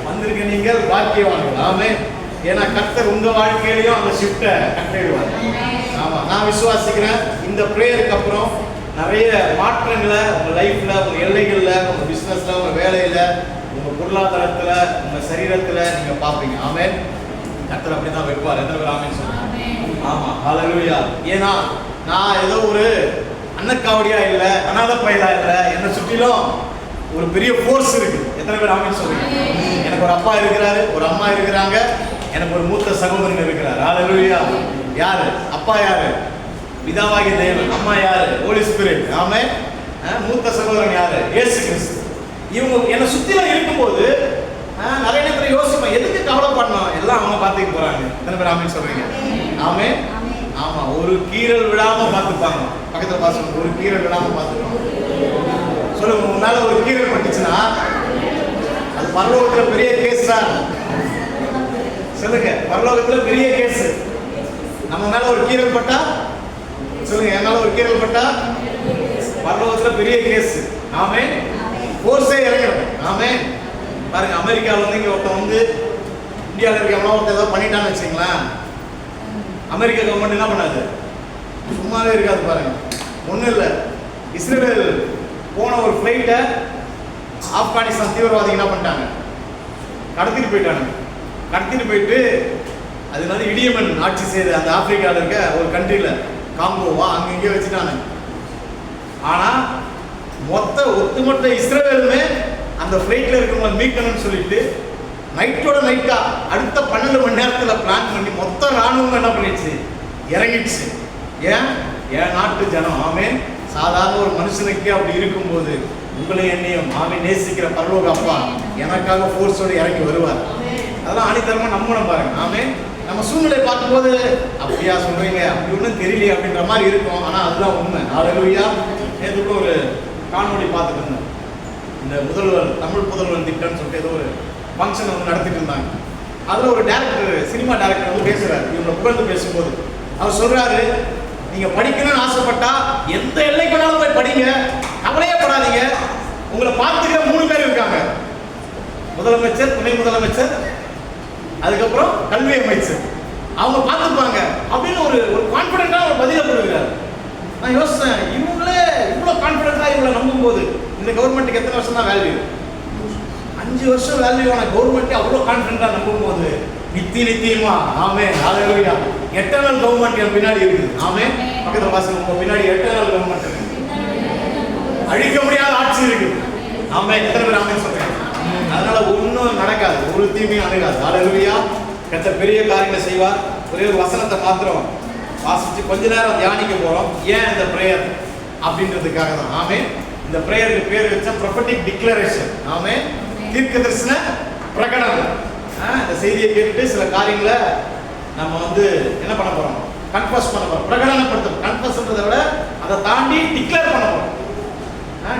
வந்திருக்க நீங்கள் பாக்கியவான்கள். ஆமென். ஏன்னா கர்த்தர் உங்க வாழ்க்கையிலையும் அந்த ஷிஃப்ட்டை கட்டிடுவார். ஆமா, நான் விசுவாசிக்கிறேன். இந்த ப்ரேயருக்கு அப்புறம் நிறைய மாற்றங்களை உங்க லைஃப்ல, உங்க எல்லைகள்ல, உங்க பிசினஸ்ல, உங்க வேலையில, உங்க பொருளாதாரத்துல, உங்க சரீரத்துல நீங்க பாப்பீங்க. ஆமென். கர்த்தர் அப்படிதான் வைப்பார். எத்தனை பேர் ஆமென் சொல்லுங்க? ஆமா, ஹalleluya. ஏன்னா நான் ஏதோ ஒரு அன்னக்காவடியா இல்ல, அனாதை பையலா இல்ல, என்னை சுற்றிலும் ஒரு பெரிய ஃபோர்ஸ் இருக்கு. எத்தனை பேர் ஆமென் சொல்றீங்க? எனக்கு ஒரு அப்பா இருக்கிறாரு, ஒரு அம்மா இருக்கிறாங்க, எனக்கு ஒரு மூத்த சகோதரன் இருக்கிறார். ஹalleluya. யாரு? அப்பா யாரு? பிதாவாகிய தேவன். அம்மா யாரு? ஹோலி ஸ்பிரிட். ஆமென். மூத்த சகோதரன் யாரு? இயேசு கிறிஸ்து. இவங்க என்னை சுத்தில இருக்கும்போது நிறைய நேரத்தில் யோசிப்பேன், எதுக்கு கவலைப்படணும், எல்லாம் அவங்க பார்த்துக்க போறாங்க. எத்தனை பேர் ஆமென் சொல்றீங்க? ஆமென். ஆமா, ஒரு கீரல் விடாம பார்த்துப்பாங்க. பக்கத்துல பாசம், ஒரு கீரல் விடாம பார்த்துப்பாங்க. சொல்லுங்க, உன்னால ஒரு கீரல் பட்டுச்சுன்னா அது பரலோகத்துல பெரிய கேஸ் தான். சொல்லுங்க, பரலோகத்துல பெரிய கேஸ். நம்ம மேல ஒரு கீரல் பட்டா, சொல்லுங்க, என் மேல ஒரு கீரல் பட்டா பரலோகத்துல பெரிய கேஸ். ஆமென். போர்ஸே இறங்கணும். ஆமென். பாருங்க, அமெரிக்காவில் வந்து இங்க ஒருத்தன் வந்து இந்தியாவில் இருக்க எவ்வளோ ஒருத்தர் ஏதோ பண்ணிட்டான்னு வச்சுங்களேன், அமெரிக்க கவர்மெண்ட் என்ன பண்ணாது? சும்மாவே இருக்காது. பாருங்க, ஒன்றும் இல்லை, இஸ்ரேல் போன ஒரு ஃப்ளைட்டை ஆப்கானிஸ்தான் தீவிரவாதிகள் என்ன பண்ணிட்டாங்க? கடத்திட்டு போயிட்டாங்க. கடத்திட்டு போயிட்டு அது வந்து இடியமன் ஆட்சி செய்து அந்த ஆப்பிரிக்காவில் இருக்க ஒரு கண்ட்ரியில், காங்கோவா, அங்கே இங்கே வச்சுட்டாங்க. ஆனால் ஒட்டுமொத்த இஸ்ரேலுமே அந்த ஃப்ளைட்டில் இருக்கிறவங்க மீட்கணும்னு சொல்லிட்டு நைட்டோட நைட்டா அடுத்த 12 மணி நேரத்தில் பிளான் பண்ணி மொத்த ராணுவம் என்ன பண்ணிடுச்சு? இறங்கிடுச்சு. ஏன்? என் நாட்டு ஜனம். ஆமென். சாதாரண ஒரு மனுஷனுக்கே அப்படி இருக்கும்போது உங்களை என்னையும் ஆமென் நேசிக்கிற பரலோக அப்பா எனக்காக ஃபோர்ஸோடு இறங்கி வருவார். அதெல்லாம் ஆணித்தரமா நம்பணும். பாருங்க, ஆமென். நம்ம சூழ்நிலை பார்க்கும்போது அப்படியா சொல்றீங்க, அப்படி ஒன்றும் தெரியலையே அப்படின்ற மாதிரி இருக்கும். ஆனால் அதுதான் உண்மை. ஹalleluya. நேற்று ஒரு காணொலி பார்த்துட்டு இருந்தேன். இந்த முதல்வர், தமிழ் முதல்வர் திட்டம்னு சொல்லிட்டு ஏதோ ஒரு ஃபங்க்ஷன் வந்து நடத்திட்டு இருந்தாங்க. அதில் ஒரு டேரக்டர், சினிமா டேரக்டர் வந்து பேசுகிறார். இவங்களை புகழ்ந்து பேசும்போது அவர் சொல்கிறாரு, நீங்கள் படிக்கணும்னு ஆசைப்பட்டா எந்த எல்லைக்கு வேணாலும் போய் படிங்க, கவலையே படாதீங்க, உங்களை பார்த்துக்கிற 3 பேர் இருக்காங்க. முதலமைச்சர், துணை முதலமைச்சர், அதுக்கப்புறம் கல்வி அமைச்சர். அவங்க பார்த்துப்பாங்க அப்படின்னு ஒரு கான்ஃபிடென்ட்டாக ஒரு பதிலை கொடுக்குறாரு. நான் யோசித்தேன், இவங்களே இவ்வளோ கான்ஃபிடென்ட்டாக இவங்களை நம்பும்போது இந்த கவர்மெண்ட்டுக்கு எத்தனை வருஷம் தான் வேல்யூ? 5 வருஷம் வேல்யூவான கவர்மெண்ட்டே அவ்வளோ கான்ஃபிடென்ட்டாக நம்பும்போது நித்தியமா. ஆமென். ஹalleluya. எட்டர்னல் கவர்மெண்ட் என் பின்னாடி இருக்குது. ஆமென். பக்கத்தில் பாசம், உங்க பின்னாடி எட்டர்னல் கவர்மெண்ட் இருக்கு, அழிக்க முடியாத ஆட்சி இருக்கு. ஆமென். எத்தனை பேர் ஆமென் சொல்றேன்? அதனால ஒன்றும் நடக்காது, ஒரு தீமையும் அணுகாது. ஹalleluya. கர்த்தர் பெரிய காரியங்களை செய்வார். ஒரே ஒரு வசனத்தை மாத்திரம் வாசிச்சு கொஞ்ச நேரம் தியானிக்க போறோம். ஏன் இந்த பிரேயர் அப்படின்றதுக்காக தான். ஆமென். இந்த பிரேயருக்கு பேர் வச்ச ப்ரொஃபெட்டிக் டிக்ளரேஷன். ஆமென். தீர்க்கதரிசன பிரகடனம். இந்த செய்தியை கேட்டுட்டு சில காரியங்களை நம்ம வந்து என்ன பண்ண போறோம்? கன்ஃபஸ் பண்ண போறோம், பிரகடனப்படுத்தணும். கன்ஃபஸ்ன்றதை விட அதை தாண்டி டிக்ளேர் பண்ண போறோம்.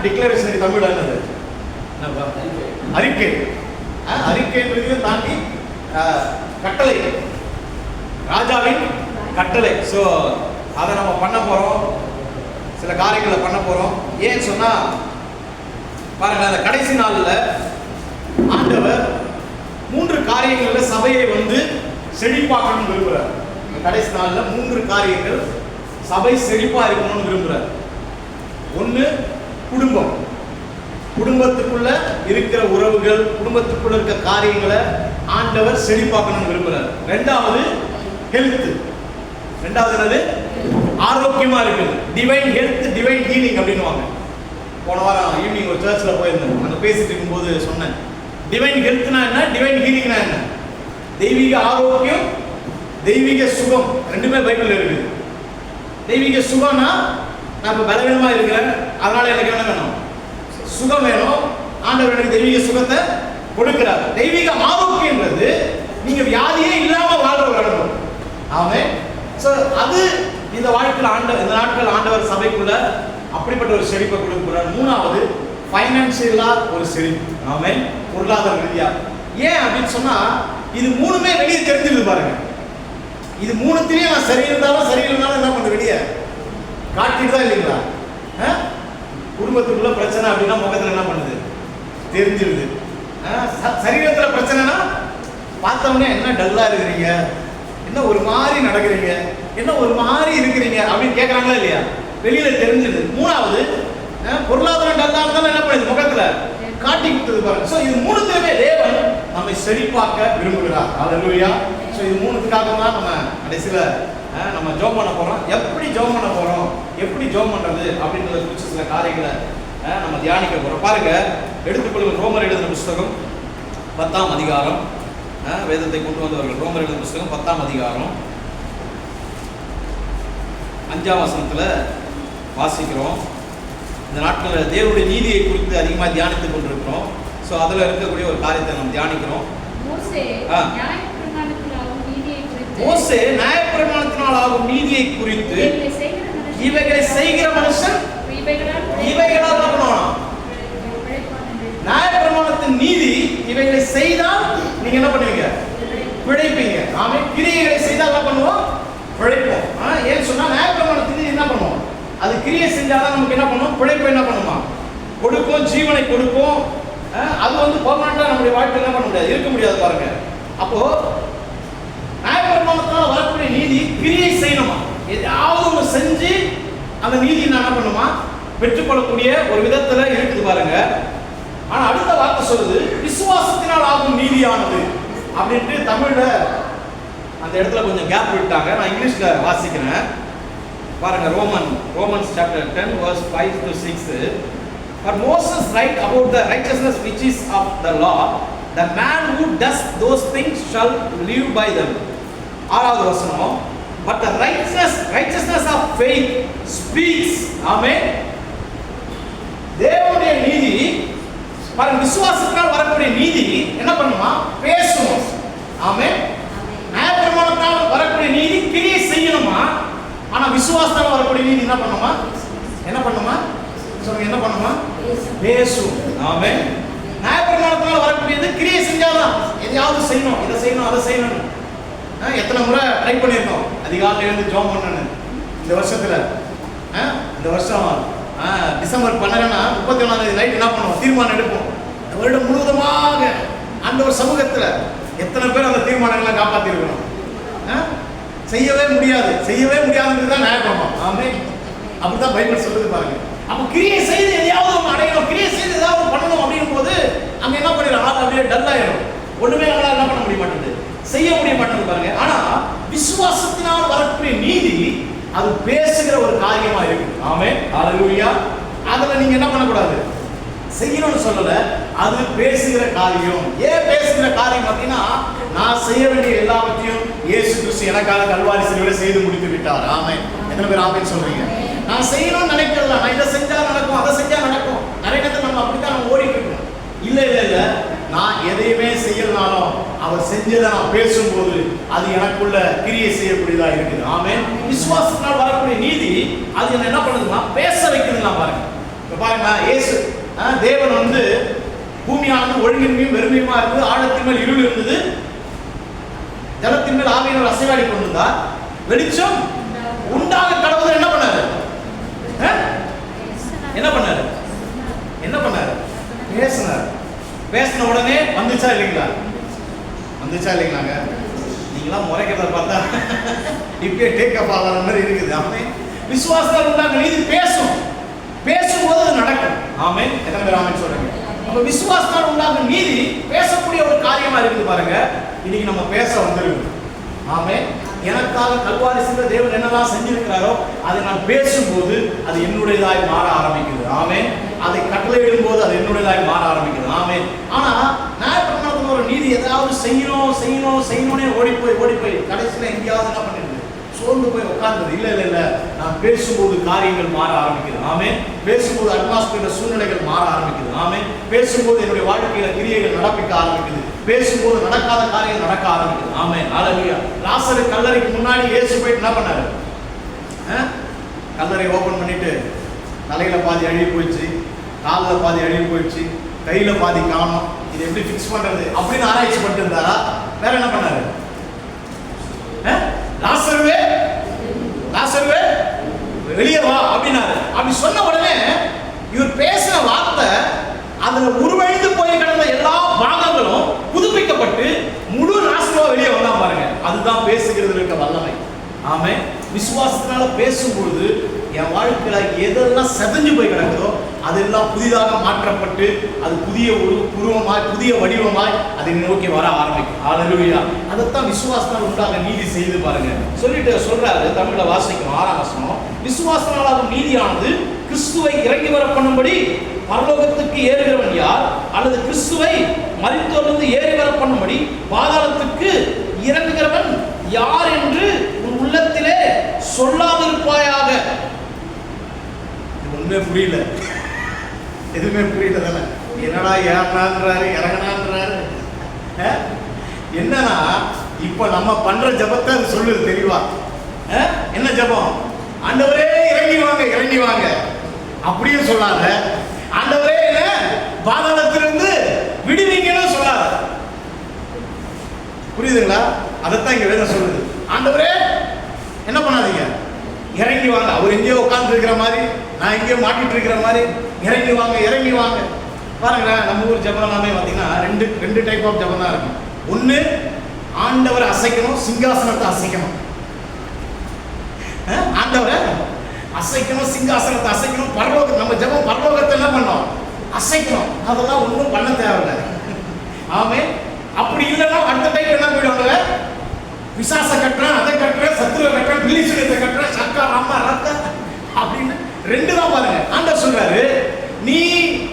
டிக்ளரேஷனுக்கு தமிழ் என்னது? அறிக்கை. அறிக்கைன்றதையும் தாண்டி கட்டளை, ராஜாவின் கட்டளை. ஸோ அதை நம்ம பண்ண போறோம், சில காரியங்களை பண்ண போறோம். ஏன்னு சொன்னா பாருங்க, அந்த கடைசி நாளில் ஆண்டவர் 3 காரியங்களில் சபையை வந்து செழிப்பாக்கணும்னு விரும்புகிறார். கடைசி நாளில் 3 காரியங்கள் சபை செழிப்பா இருக்கணும்னு விரும்புகிறார். 1, குடும்பம். குடும்பத்துக்குள்ள இருக்கிற உறவுகள், குடும்பத்துக்குள்ள இருக்க காரியங்களை ஆண்டவர் செழிப்பாக்கணும்னு விரும்புகிறார். 2வது ஹெல்த். 2வது என்னது? ஆரோக்கியமா இருக்குது. டிவைன் ஹெல்த், டிவைன் ஹீலிங் அப்படின்னுவாங்க. போன வாரம் ஈவினிங் ஒரு சர்ச்சில் போயிருந்தேன். அங்கே பேசிட்டு இருக்கும்போது சொன்னேன், டிவைன் ஹெல்த்னா என்ன, டிவைன் ஹீலிங்னா என்ன? தெய்வீக ஆரோக்கியம், தெய்வீக சுகம், ரெண்டுமே பைபிள்ல இருக்குது. தெய்வீக சுகம்னா நான் இப்போ பலவீனமா இருக்கிறேன், அதனால எனக்கு என்ன வேணும்? சுகம் வேணும். ஆண்டவர் எனக்கு தெய்வீக சுகத்தை கொடுக்கிறார். தெய்வீக ஆரோக்கியன்றது நீங்க வியாதியே இல்லாம வாழ்ற ஒரு அனுபவம். ஆமென். ஸோ அது இந்த வாழ்க்கையில் இந்த நாட்கள் ஆண்டவர் சபைக்குள்ள அப்படிப்பட்ட ஒரு செழிப்பை கொடுக்கிறார். 3வது ஃபைனான்சியலா ஒரு செழிப்பு. ஆமென். பொருளாதார ரீதியா. ஏன் அப்படின்னு சொன்னா இது 3மே வெளியே தெரிஞ்சிருது. பாருங்க, இது 3த்திலையும் நான் சரி இருந்தாலும் சரியில்லைனாலும் என்ன பண்ண வெளியே காட்டிட்டு தான் இல்லைங்களா? குடும்பத்துக்குள்ள பிரச்சனை அப்படின்னா முகத்தில் என்ன பண்ணுது? தெரிஞ்சிருது. சரீரத்துல பிரச்சனைனா பார்த்தவொடனே என்ன டல்லா இருக்கிறீங்க, என்ன ஒரு மாதிரி நடக்கிறீங்க, என்ன ஒரு மாதிரி இருக்கிறீங்க அப்படின்னு கேட்கறாங்களா இல்லையா? வெளியில தெரிஞ்சது. மூணாவது பொருளாதாரம் டல்லா இருந்தாலும் என்ன பண்ணுது, முகத்துல காட்டி கொடுத்தது பாருங்க. ஸோ இது மூணுத்துலயுமே தேவன் நம்மை செழிப்பாக்க விரும்புகிறார். ஹல்லேலூயா. ஸோ இது மூணுத்துக்காக தான் நம்ம கடைசியில நம்ம ஜெபம் பண்ண போறோம். எப்படி ஜெபம் பண்ண போறோம், எப்படி ஜெபம் பண்றது அப்படின்றத குறித்து சில காரியங்களை நம்ம தியானிக்க போறோம். பாருங்க, எடுத்துக்கொள்ளுங்க ரோமர் எழுதின புஸ்தகம் 10ஆம் அதிகாரம். வேதத்தை கொண்டு வந்தவர்கள் ரோமர் எழுதின புஸ்தகம் 10ஆம் அதிகாரம் 5ஆம் வசனத்துல வாசிக்கிறோம். இந்த நாட்களில் தேவனுடைய நீதியை குறித்து அதிகமாக தியானித்துக் கொண்டிருக்கிறோம். ஸோ அதில் இருக்கக்கூடிய ஒரு காரியத்தை நம்ம தியானிக்கிறோம். மோசே நியாயப்பிரமாணத்தினால் ஆகும் நீதியை குறித்து இவைகளை செய்கிற மனுஷன் இவைகளால் பண்ணணும். நியாயப்பிரமாணத்தின் நீதி இவைகளை செய்தால் நீங்க என்ன பண்ணுவீங்க, பிழைப்பீங்க. ஆமே, கிரியைகளை செய்தால் என்ன பண்ணுவோம், பிழைப்போம். ஏன்னு சொன்னா நியாயப்பிரமாணத்தின் நீதி என்ன பண்ணுவோம், அது கிரியை செஞ்சாதான் நமக்கு என்ன பண்ணும், பிழைப்பு என்ன பண்ணுமா, கொடுக்கும், ஜீவனை கொடுக்கும். அது பெர்மனண்டா நம்முடைய வாழ்க்கையில் என்ன பண்ண முடியாது, இருக்க முடியாது பாருங்க. அப்போ நியாயப்பிரமாணத்தினால வரக்கூடிய நீதி கிரியை செய்யணுமா, ஏதாவது ஒன்று செஞ்சு அந்த நீதி என்ன பண்ணுமா, பெற்றுக்கொள்ளக்கூடிய ஒரு விதத்துல இருக்குது பாருங்க. ஆனா அடுத்த வார்த்தை சொல்லுது விசுவாசத்தினால் ஆகும் நீதியானது அப்படின்ட்டு. தமிழ்ல அந்த இடத்துல கொஞ்சம் கேப் விட்டாங்க, நான் இங்கிலீஷ்ல வாசிக்கிறேன் பாருங்க. Romans chapter 10 verse 5 to 6. For Moses write about the righteousness which is of the law, the man who does those things shall live by them. 6வது வசனம். But the righteousness of faith speaks. ஆமென். தேவனுடைய நீதி பாருங்க, விசுவாசத்தால் வரக்கூடிய நீதி என்ன பண்ணுமா, பேசும். ஆமென். நியாயப்பிரமாணத்தால் வரக்கூடிய நீதி கிரியை செய்யணுமா, ஆனா விசுவாசத்தால் வரக்கூடிய நீதி என்ன பண்ணுமா, சொல்லுங்க, என்ன பண்ணுமா, பேசும். ஆமென். நியாயப்பிரமாணத்தால் வரக்கூடியது கிரியை செஞ்சாதான், எதையாவது செய்யணும், இதை செய்யணும், அதை செய்யணும். எத்தனை முறை ட்ரை பண்ணியிருக்கோம் அதிகாலையில் எழுந்து ஜெபம் பண்ணணும். இந்த வருஷத்துல இந்த வருஷம் டிசம்பர் 12 31 நைட் என்ன பண்ணுவோம், தீர்மானம் எடுப்போம். இந்த வருடம் முழுவதுமாக ஆண்டவர் சமூகத்துல எத்தனை பேர் அந்த தீர்மானங்களை காப்பாற்றிருக்கணும். செய்யவே முடியாதுன்றது தான் நியாயப்பிரமாணம். ஆமென். அப்படிதான் பைபிள் சொல்லுது பாருங்க. அப்போ கிரியை செய்து எதையாவது ஒன்று அடையணும், கிரியை செய்து ஏதாவது பண்ணணும் அப்படின்னும் போது அங்க என்ன பண்ணிடும், அப்படியே டல் ஆயிடும். ஒண்ணுமே நம்மளால என்ன பண்ண முடிய மாட்டேங்குது, செய்ய முடிய மாட்டேங்குது பாருங்க. ஆனா விசுவாசத்தினால் வரக்கூடிய நீதி அது பேசுகிற ஒரு காரியமா இருக்கு. ஆமென். ஹல்லேலூயா. அதுல நீங்க என்ன பண்ணக்கூடாது, செய்யணும்னு சொல்லல, அது பேசுகிற காரியம். ஏன் பேசுகிற காரியம் அப்படின்னா, நான் செய்ய வேண்டிய எல்லாவற்றையும் இயேசு கிறிஸ்து எனக்காக கல்வாரி சிலுவையில செய்து முடித்து விட்டார். ஆமென். எத்தனை பேர் ஆமென் சொல்றீங்க? நான் செய்யணும்னு நினைக்கிறதா, நான் இதை செஞ்சா நடக்கும், அதை செஞ்சா நடக்கும். நிறைய நேரத்தில் நம்ம அப்படித்தான் நம்ம ஓடிட்டு இருக்கோம். இல்ல நான் எதையுமே செய்யலனாலும் அவர் செஞ்சதை நான் பேசும்போது அது எனக்குள்ள கிரியை செய்யக்கூடியதா இருக்குது. ஆமென். விசுவாசத்தினால் வரக்கூடிய நீதி அது என்ன பண்ணுதுன்னா பேச வைக்குதுன்னா பாருங்க. இப்ப பாருங்க, இயேசு தேவன் பூமியானது ஒழுங்கின்மையும் வெறுமையுமா இருந்தது, ஆழத்தின் மேல் இருள் இருந்தது, ஜலத்தின் மேல் ஆவியினர் அசைவாடி கொண்டிருந்தார், வெளிச்சம் உண்டாக கடவுள் என்ன பண்ணாரு, பேசின உடனே வந்துச்சா இல்லைங்களாங்க? நீங்களா முறைக்கிறத பார்த்தா இப்பே டேக் அப் ஆகிற மாதிரி இருக்குது. ஆமென். விசுவாசத்தால் உண்டான நீதி பேசும்போது அது நடக்கும். ஆமென். எத்தனை பேர் ஆமென் சொல்றீங்க? அப்ப விசுவாசத்தால் உண்டான நீதி பேசக்கூடிய ஒரு காரியமா இருக்குது பாருங்க. இன்னைக்கு நம்ம பேச வந்திருக்கோம். ஆமென். எனக்காக கல்வாரி சிலுவை தேவன் என்னெல்லாம் செஞ்சிருக்கிறாரோ அதை நான் பேசும்போது அது என்னுடையதாய் மாற ஆரம்பிக்குது. ஆமென். அதை கட்டளையிடும் போது அது என்னுடையதாய் மாற ஆரம்பிக்குது. ஆமென். ஆனா நியாயப்பிரமாணத்துல ஒரு நீதி ஏதாவது செய்யணும்னே ஓடி போய் கடைசியில எங்கேயாவது என்ன பண்ணிடுது, சோர்ந்து போய் உட்கார்ந்தது. இல்ல நான் பேசும்போது காரியங்கள் மாற ஆரம்பிக்குது. ஆமென். பேசும்போது அட்மாஸ்பியர் சூழ்நிலைகள் மாற ஆரம்பிக்குது. ஆமென். பேசும்போது என்னுடைய வாழ்க்கையில கிரியைகள் நடப்பிக்க ஆரம்பிக்குது. பேசும்போது நடக்காத காரியம் நடக்க ஆரம்பிக்குது. ஆமென். ஹல்லேலூயா. லாசரு கல்லறைக்கு முன்னாடி இயேசு போயிட்டு என்ன பண்ணாரு, கல்லறை ஓபன் பண்ணிட்டு தலையில பாதி அழுகி போயிடுச்சு, காலில் பாதி அழுகி போயிடுச்சு, கையில பாதி காணோம், இது எப்படி ஃபிக்ஸ் பண்றது அப்படின்னு ஆராய்ச்சி பண்ணிட்டு இருந்தாரா? வேற என்ன பண்ணாரு? லாசருவே வெளியே வா அப்படின்னாரு. அப்படி சொன்ன உடனே இவர் பேசின வார்த்தை அதுல உருவழிந்து போய் கிடந்த எல்லா விசுவாசத்தினால பேசும்பொழுது என் வாழ்க்கையில எதெல்லாம் செதஞ்சு போய் கிடக்குதோ அதெல்லாம் புதிதாக மாற்றப்பட்டு அது புதிய ஒரு உருவமாய் புதிய வடிவமாய் அதை நோக்கி வர ஆரம்பிக்கும். ஹல்லேலூயா. அதைத்தான் விசுவாசத்தால் உண்டாக நீதி செய்து பாருங்க. சொல்லிட்டு சொல்றாரு, தமிழ்ல வாசிக்கணும் 6ஆம் வசனம். விசுவாசத்தால் நீதியானது கிறிஸ்துவை இறங்கி வர பண்ணும்படி பரலோகத்துக்கு ஏறுகிறவன் யார்? அல்லது கிறிஸ்துவை மரித்தோரிலிருந்து ஏறி வர பண்ணும்படி பாதாளத்துக்கு இறங்குகிறவன் யார் என்று உன் உள்ளத்திலே சொல்லாதிருப்பாயாக. ஒண்ணுமே புரியல, எதுவுமே புரியல தானே. என்னடா ஏறினான்றாரு இறங்கினான்றாரு. என்னன்னா இப்ப நம்ம பண்ற ஜபத்தை அது சொல்லுது தெளிவா. என்ன ஜபம்? ஆண்டவரே இறங்கி வாங்க இறங்கி வாங்க அப்படியே சொல்லாத. ஆண்டவரே என்ன பாதாளத்திலிருந்து விடுவீங்கன்னு சொல்லாத. புரியுதுங்களா? அதைத்தான் இங்க வேதம் சொல்லுது. ஆண்டவரே என்ன பண்ணாதீங்க, இறங்கி வாங்க. அவர் எங்கேயோ உட்கார்ந்து இருக்கிற மாதிரி, நான் எங்கேயோ மாட்டிட்டு இருக்கிற மாதிரி, இறங்கி வாங்க இறங்கி வாங்க. பாருங்களேன், நம்ம ஊர் ஜபம் எல்லாமே பார்த்தீங்கன்னா ரெண்டு டைப் ஆஃப் ஜபம் தான் இருக்கும். ஒன்று ஆண்டவரை அசைக்கணும், சிங்காசனத்தை அசைக்கணும். ஆண்டவரை அசைக்கணும், சிங்காசனத்தை அசைக்கணும். பரலோக நம்ம ஜபம் பரலோகத்தை என்ன பண்ணோம்? அசைக்கணும். அதெல்லாம் ஒன்றும் பண்ண தேவையில்லை. ஆமே. அப்படி இல்லைன்னா அடுத்த டைப் என்ன போயிடுவாங்க? விசாச கட்டுறேன், அதை கட்டுறேன், சத்துருவை கட்டுறேன், பில்லி சுயத்தை கட்டுறேன், சக்கா ராமா ரத்த அப்படின்னு ரெண்டு தான் பாருங்க. ஆண்டவர் சொல்றாரு, நீ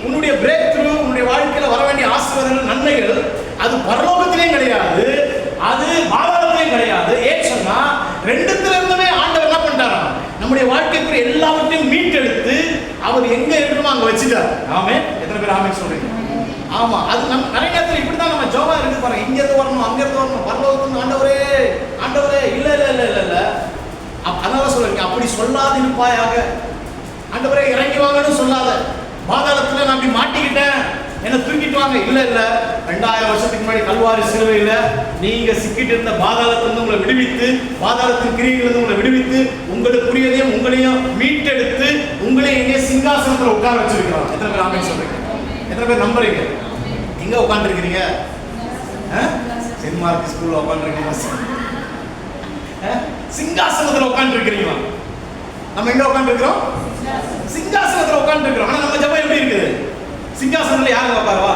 உன்னுடைய பிரேக் த்ரூ, உன்னுடைய வாழ்க்கையில வர வேண்டிய ஆசீர்வாதங்கள் நன்மைகள் அது பரலோகத்திலேயும் கிடையாது, அது பாதாளத்திலேயும் கிடையாது. ஏன் சொன்னா ரெண்டுத்துல இருந்துமே ஆண்டவர் என்ன பண்ணிட்டாரா? நம்முடைய வாழ்க்கைக்கு எல்லாவற்றையும் மீட்டெடுத்து அவர் எங்க இருக்கணுமோ அங்க வச்சுட்டார். ஆமே. எத்தனை பேர் ஆமே சொல்றீங்க? ஆமா. அது நம்ம நிறைய நேரத்தில் இப்படிதான் நம்ம ஜோபா இருக்கு பாருங்க. இங்க இருந்து வரணும், அங்க இருந்து வரணும், பரலோகத்துக்கு ஆண்டவரே ஆண்டவரே இல்ல இல்ல இல்ல இல்ல இல்ல. அதனால சொல்றீங்க, அப்படி சொல்லாதிருப்பாயாக. ஆண்டவரே இறங்கி வாங்கன்னு சொல்லாத. பாதாளத்துல நான் அப்படி மாட்டிக்கிட்டேன், என்ன தூக்கிட்டு வாங்க. இல்ல இல்ல, 2000 வருஷத்துக்கு முன்னாடி கல்வாரி சிலுவையில நீங்க சிக்கிட்டு இருந்த பாதாளத்திலிருந்து உங்களை விடுவித்து, பாதாளத்தின் கிரியையிலிருந்து உங்களை விடுவித்து, உங்களுக்குரியதையும் உங்களையும் மீட்டெடுத்து உங்களை எங்கே சிங்காசனத்துல உட்கார வச்சிருக்கிறோம். எத்தனை பேர் ஆமென் சொல்றீங்க? எத்தனை பேர் நம்புறீங்க? எங்க உட்காந்துருக்கிறீங்க? சென்ட் மார்க் ஸ்கூல்ல உட்காந்துருக்கீங்க, சிங்காசனத்துல உட்காந்துருக்கிறீங்களா? நம்ம எங்க உட்காந்துருக்கிறோம்? சிங்காசனத்துல உட்காந்துருக்கிறோம். ஆனா நம்ம ஜபம் எப்படி இருக்குது? சிங்காசனத்துல யாருங்க உட்காருவா?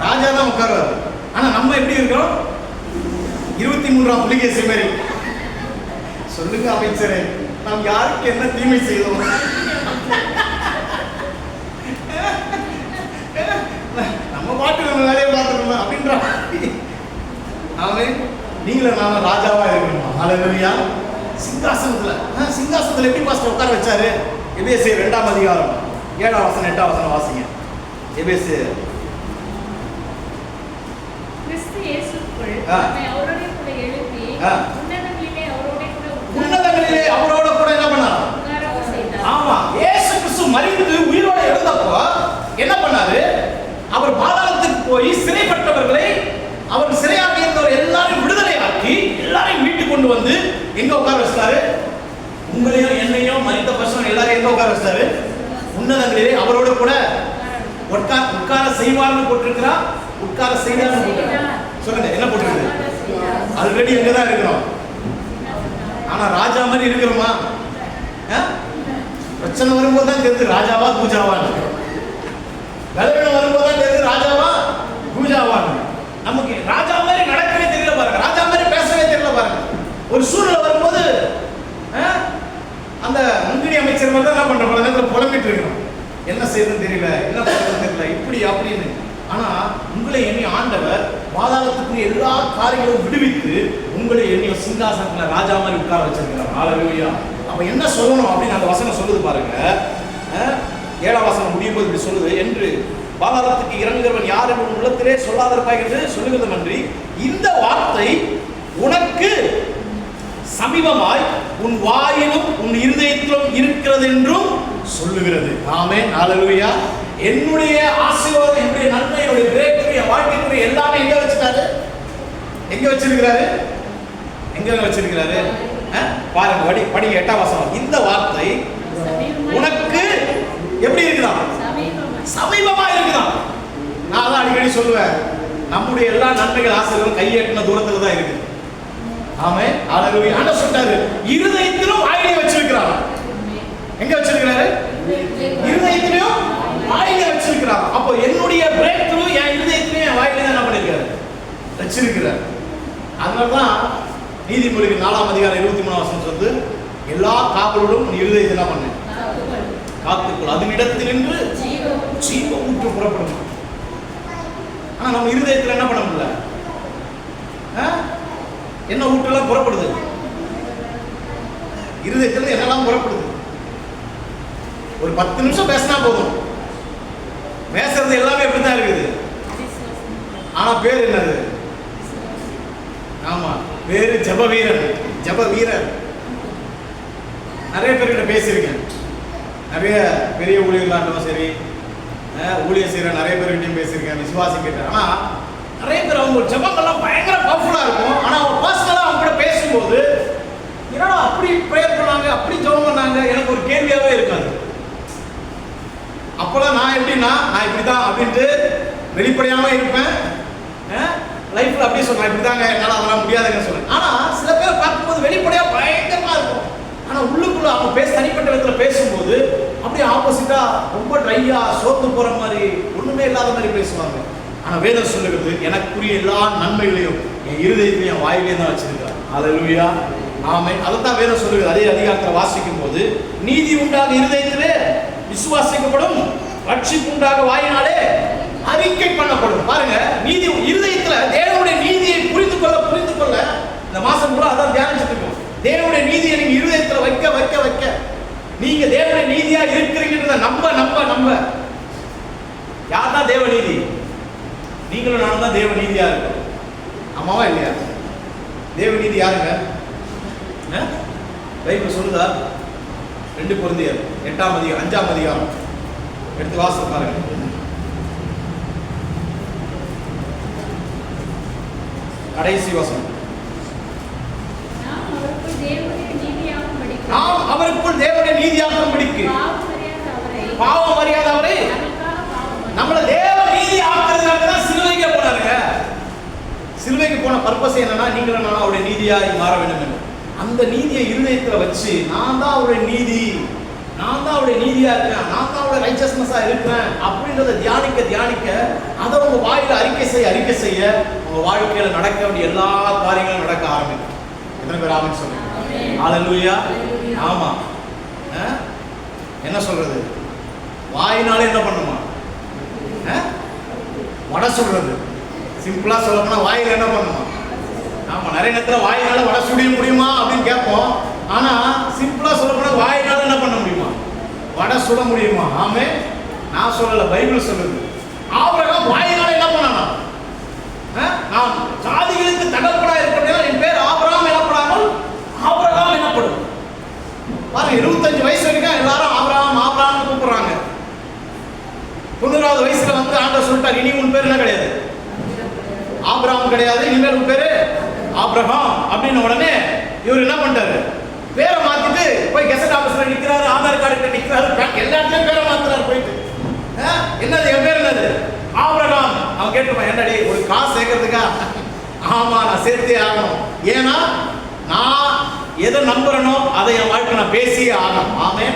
ராஜா தான் உட்காருவார். ஆனா நம்ம எப்படி இருக்கிறோம்? 23ஆம் புலிகேசி மாதிரி. சொல்லுங்க அமைச்சரே, நாம் யாருக்கு என்ன தீமை செய்தோம்? நம்ம பாட்டு நம்ம வேலையை பார்த்துக்கணும் அப்படின்ற. ஆமென். நீங்களும் நானும் ராஜாவா இருக்கணும். ஹல்லேலூயா. சிங்காசனத்துல எப்படி பாஸ்டர் உட்கார வச்சாரு? எபேசியர் 2ஆம் அதிகாரம் 7ஆம் வசனம் 8ஆம் வசனம் வாசிங்க. எபேசியர். கிறிஸ்து இயேசுக்குள் நம்மை அவரோட கூட எழுப்பி உன்னதங்களிலே அவரோட கூட என்ன பண்ணார்? ஆமா. இயேசு கிறிஸ்து மரித்து உயிரோட எழுந்தப்போ என்ன பண்ணாரு? அவர் பாதாளத்துக்கு போய் சிறைப்பட்டவர்களை, அவர் சிறையாக இருந்தவர் எல்லாரையும் விடுதலையாக்கி எல்லாரையும் வீட்டுக்கு கொண்டு வந்து எங்க உட்கார வச்சாரு? உங்களையும் என்னையும் மரித்த பர்சன் எல்லாரையும் எங்க உட்கார வச்சாரு? உன்னதங்களிலே அவரோட கூட உட்கார செய்வார்னு போட்டிருக்கிறா, உட்கார செய்தார்னு போட்டிருக்கா. சொல்லுங்க, என்ன போட்டிருக்கு? ஆல்ரெடி எங்க தான் இருக்கிறோம். ஆனா ராஜா மாதிரி இருக்கிறோமா? பிரச்சனை வரும்போது தான் தெரியுது ராஜாவா பூஜாவான்னு. கல்யாணம் வரும்போது தான் தெரியுது ராஜாவா பூஜாவான்னு. நமக்கு ராஜா மாதிரி நடக்கவே தெரியல பாருங்க, ராஜா மாதிரி பேசவே தெரியல பாருங்க. ஒரு சூழ்நிலை வரும்போது அந்த முன்னணி அமைச்சர் மாதிரி தான் என்ன பண்ற பல நேரத்தில் புலம்பிட்டு இருக்கிறோம். என்ன செய்யறதுன்னு தெரியல, என்ன பண்றதுன்னு தெரியல, இப்படி அப்படின்னு. ஆனா உங்களை எண்ணி ஆண்டவர் பாதாளத்துக்குரிய எல்லா காரியங்களும் விடுவித்து உங்களை எண்ணி சிங்காசனத்துல ராஜா மாதிரி உட்கார வச்சிருக்கிறார். ஹல்லேலூயா. அப்ப என்ன சொல்லணும் அப்படின்னு அந்த வசனம் சொல்லுது பாருங்க. 7ஆம் வசனம் முடியும் போது இப்படி சொல்லுது, என்று பாதாளத்துக்கு இறங்குகிறவன் யார் என்று உள்ளத்திலே சொல்லாதிருப்பாய் என்று சொல்லுகிறது நன்றி. இந்த வார்த்தை உனக்கு சமீபமாய் உன் வாயிலும் உன் இருதயத்திலும் இருக்கிறது என்றும் சொல்லுகிறது. ஆமென். ஹல்லேலூயா. என்னுடைய ஆசீர்வாதம், என்னுடைய நன்மை, என்னுடைய பிரேக் என் வாழ்க்கைக்குரிய எல்லாமே எங்க வச்சிருக்காரு? எங்க வச்சிருக்கிறாரு? எங்க வச்சிருக்கிறாரு? பாருங்க, படி 8ஆம் வசனம். இந்த வார்த்தை உனக்கு எப்படி இருக்குதான்? சமீபமா இருக்குதான். நான் தான் அடிக்கடி சொல்லுவேன், நம்முடைய எல்லா நன்மைகள் ஆசீர்வாதம் கையெட்டின தூரத்துல தான் இருக்கு. ஆமென். ஹalleluya. ஆண்டவர் சொல்றாரு இருதயத்திலும் வாயிலே வச்சிருக்கிறார். எங்க வச்சிருக்கிறாரு? இருதயத்திலும் வாயிலே வச்சிருக்கிறார். அப்போ என்னுடைய பிரேக் த்ரூ என் இருதயத்திலும் என் வாயிலே தான் என்ன பண்ணிருக்காரு? வச்சிருக்கிறார். அதனால தான் நீதிமொழிகள் 4ஆம் அதிகாரம் 23ஆம் வசனம் சொல்லுது, எல்லா காவலோடும் உன் இருதயத்தை என்ன பண்ணு? காத்துக்கொள். அதனிடத்தில் நின்று ஜீவ ஊற்று புறப்படும். ஆனா நம்ம இருதயத்துல என்ன பண்ண முடியல? என்ன ஊற்றெல்லாம் புறப்படுது? இருதயத்துல என்னெல்லாம் புறப்படுது? ஒரு 10 நிமிஷம் பேசினா போதும், பேசுறது எல்லாமே எப்படிதான் இருக்குது. ஆனா பேர் என்னது? ஆமா, பேரு ஜப வீரன். ஜப வீரன். நிறைய பேர்கிட்ட பேசியிருக்கேன். நிறைய பெரிய ஊழியர்களாட்டும் சரி, ஊழியர் செய்கிற நிறைய பேர்கிட்டையும் பேசியிருக்கேன், விசுவாசிக்கிட்ட. ஆனால் நிறைய பேர் அவங்க ஜபங்கள்லாம் பயங்கர பவர்ஃபுல்லாக இருக்கும். ஆனால் அவங்க பர்சனலாக அவங்க கூட பேசும்போது என்னடா அப்படி ப்ரேயர் பண்ணாங்க, அப்படி ஜபம் பண்ணாங்க, எனக்கு ஒரு கேள்வியாகவே இருக்காது. அப்போல்லாம் நான் எப்படின்னா, நான் இப்படி தான் அப்படின்ட்டு வெளிப்படையாகவும் இருப்பேன். லைஃப்பில் அப்படியே சொல்கிறேன், இப்படி தாங்க, என்னால் அதெல்லாம் முடியாதுன்னு சொல்லுவேன். ஆனால் சில பேர் பார்க்கும்போது வெளிப்படையாக பயங்கரமாக இருக்கும். ஆனால் உள்ளுக்குள்ள அவங்க தனிப்பட்ட விதத்தில் பேசும்போது அப்படியே ஆப்போசிட்டா ரொம்ப ட்ரையா சோர்ந்து போற மாதிரி ஒண்ணுமே இல்லாத மாதிரி பேசுவாங்க. ஆனால் வேதம் சொல்லுகிறது, எனக்குரிய எல்லா நன்மைகளையும் என் இருதயத்திலையும் என் வாயிலையும் தான் வச்சிருக்காரு. ஹல்லேலூயா. ஆமென். அதைத்தான் வேதம் சொல்லுகிறது. அதே அதிகாரத்தில் வாசிக்கும் போது, நீதி உண்டாக இருதயத்திலே விசுவாசிக்கப்படும், ரட்சிப்பு உண்டாக வாயினாலே அறிக்கை பண்ணப்படும். பாருங்க, நீதி இருதயத்துல தேவனுடைய நீதியை புரிந்து கொள்ள இந்த மாசம் கூட அதான் தியானிச்சுட்டு இருக்கோம். தேவனுடைய நீதியை நீங்க இருதயத்துல வைக்க நீங்க தேவனுடைய நீதியா இருக்கிறீங்கன்றத நம்ப யார் தான் தேவ நீதி? நீங்களும் நானும் தான் தேவ நீதியா இருக்கும். ஆமாவா இல்லையா? தேவ நீதி யாருங்க? பைபிள் சொல்லுதா? 2 கொரிந்தியர் 8ஆம் அதிகாரம் 5ஆம் அதிகாரம் எடுத்து வாசித்து பாருங்க. கடைசி வசனம். நாம் அவருக்குள் தேவனுடைய நீதியாகும்படிக்கு பாவம் அறியாத அவரை நம்மள தேவ நீதி ஆக்குறதுக்காக தான் சிலுவைக்கு போனாருங்க. சிலுவைக்கு போன பர்பஸ் என்னன்னா, நீங்களும் நானும் அவருடைய நீதியாய் மாற வேண்டும் என்று. அந்த நீதியை இருதயத்துல வச்சு, நான் தான் அவருடைய நீதி, நான் தான் அவருடைய நீதியா இருக்கேன், நான் தான் அவருடைய ரைச்சஸ்னஸா இருக்கிறேன் அப்படின்றத தியானிக்க அதை உங்க வாயில அறிக்கை செய்ய உங்க வாழ்க்கையில நடக்க வேண்டிய எல்லா காரியங்களும் நடக்க ஆரம்பிக்கும். எத்தனை பேர் ஆமென் சொல்லுங்க? ஹல்லேலூயா. ஆமா. என்ன சொல்றது? வாயினால என்ன பண்ணுமா? வடை சொல்றது. சிம்பிளா சொல்ல போனா வாயில என்ன பண்ணுமா? ஆமா, நிறைய நேரத்துல வாயினால வடை சுடிய முடியுமா அப்படின்னு கேட்போம். ஆனா சிம்பிளா சொல்ல போனா வாயினால என்ன பண்ண முடியுமா? வடை சுட முடியுமா? ஆமே. நான் சொல்லல, பைபிள் சொல்லுது. ஆபிரகாம் வாயினால என்ன பண்ணானா? நான் ஜாதிகளுக்கு தகப்பனா இருக்கிறேன், என் பேர் ஆபிரகாம் எனப்படாமல் ஆபிரகாம் எனப்படும். பாருங்க, 25 வயசு வரைக்கும் எல்லாரும் ஆபிரகாம் கூப்பிடுறாங்க. 90வது வயசுல வந்து ஆண்டவர் சொல்லிட்டார், இனி உன் பேர் என்ன கிடையாது, ஆபிரகாம் கிடையாது, இனிமேல் உன் பேரு ஆபிரகாம் அப்படின்னு. உடனே இவர் என்ன பண்ணிட்டாரு? பேரை மாத்திட்டு போய் கெசட் ஆபீஸ்ல நிக்கிறாரு, ஆதார் கார்டு கிட்ட நிக்கிறாரு, எல்லா இடத்துலயும் பேரை மாத்துறாரு போயிட்டு. என்னது என் பேர்? என்னது? ஆபிரகாம். அவன் கேட்டுப்பான், என்னடி ஒரு காசு சேர்க்கறதுக்கா? ஆமா, நான் சேர்த்தே ஆகணும். ஏன்னா நான் எதை நம்புறனோ அதை என் வாழ்க்கை நான் பேசியே ஆகணும். ஆமே.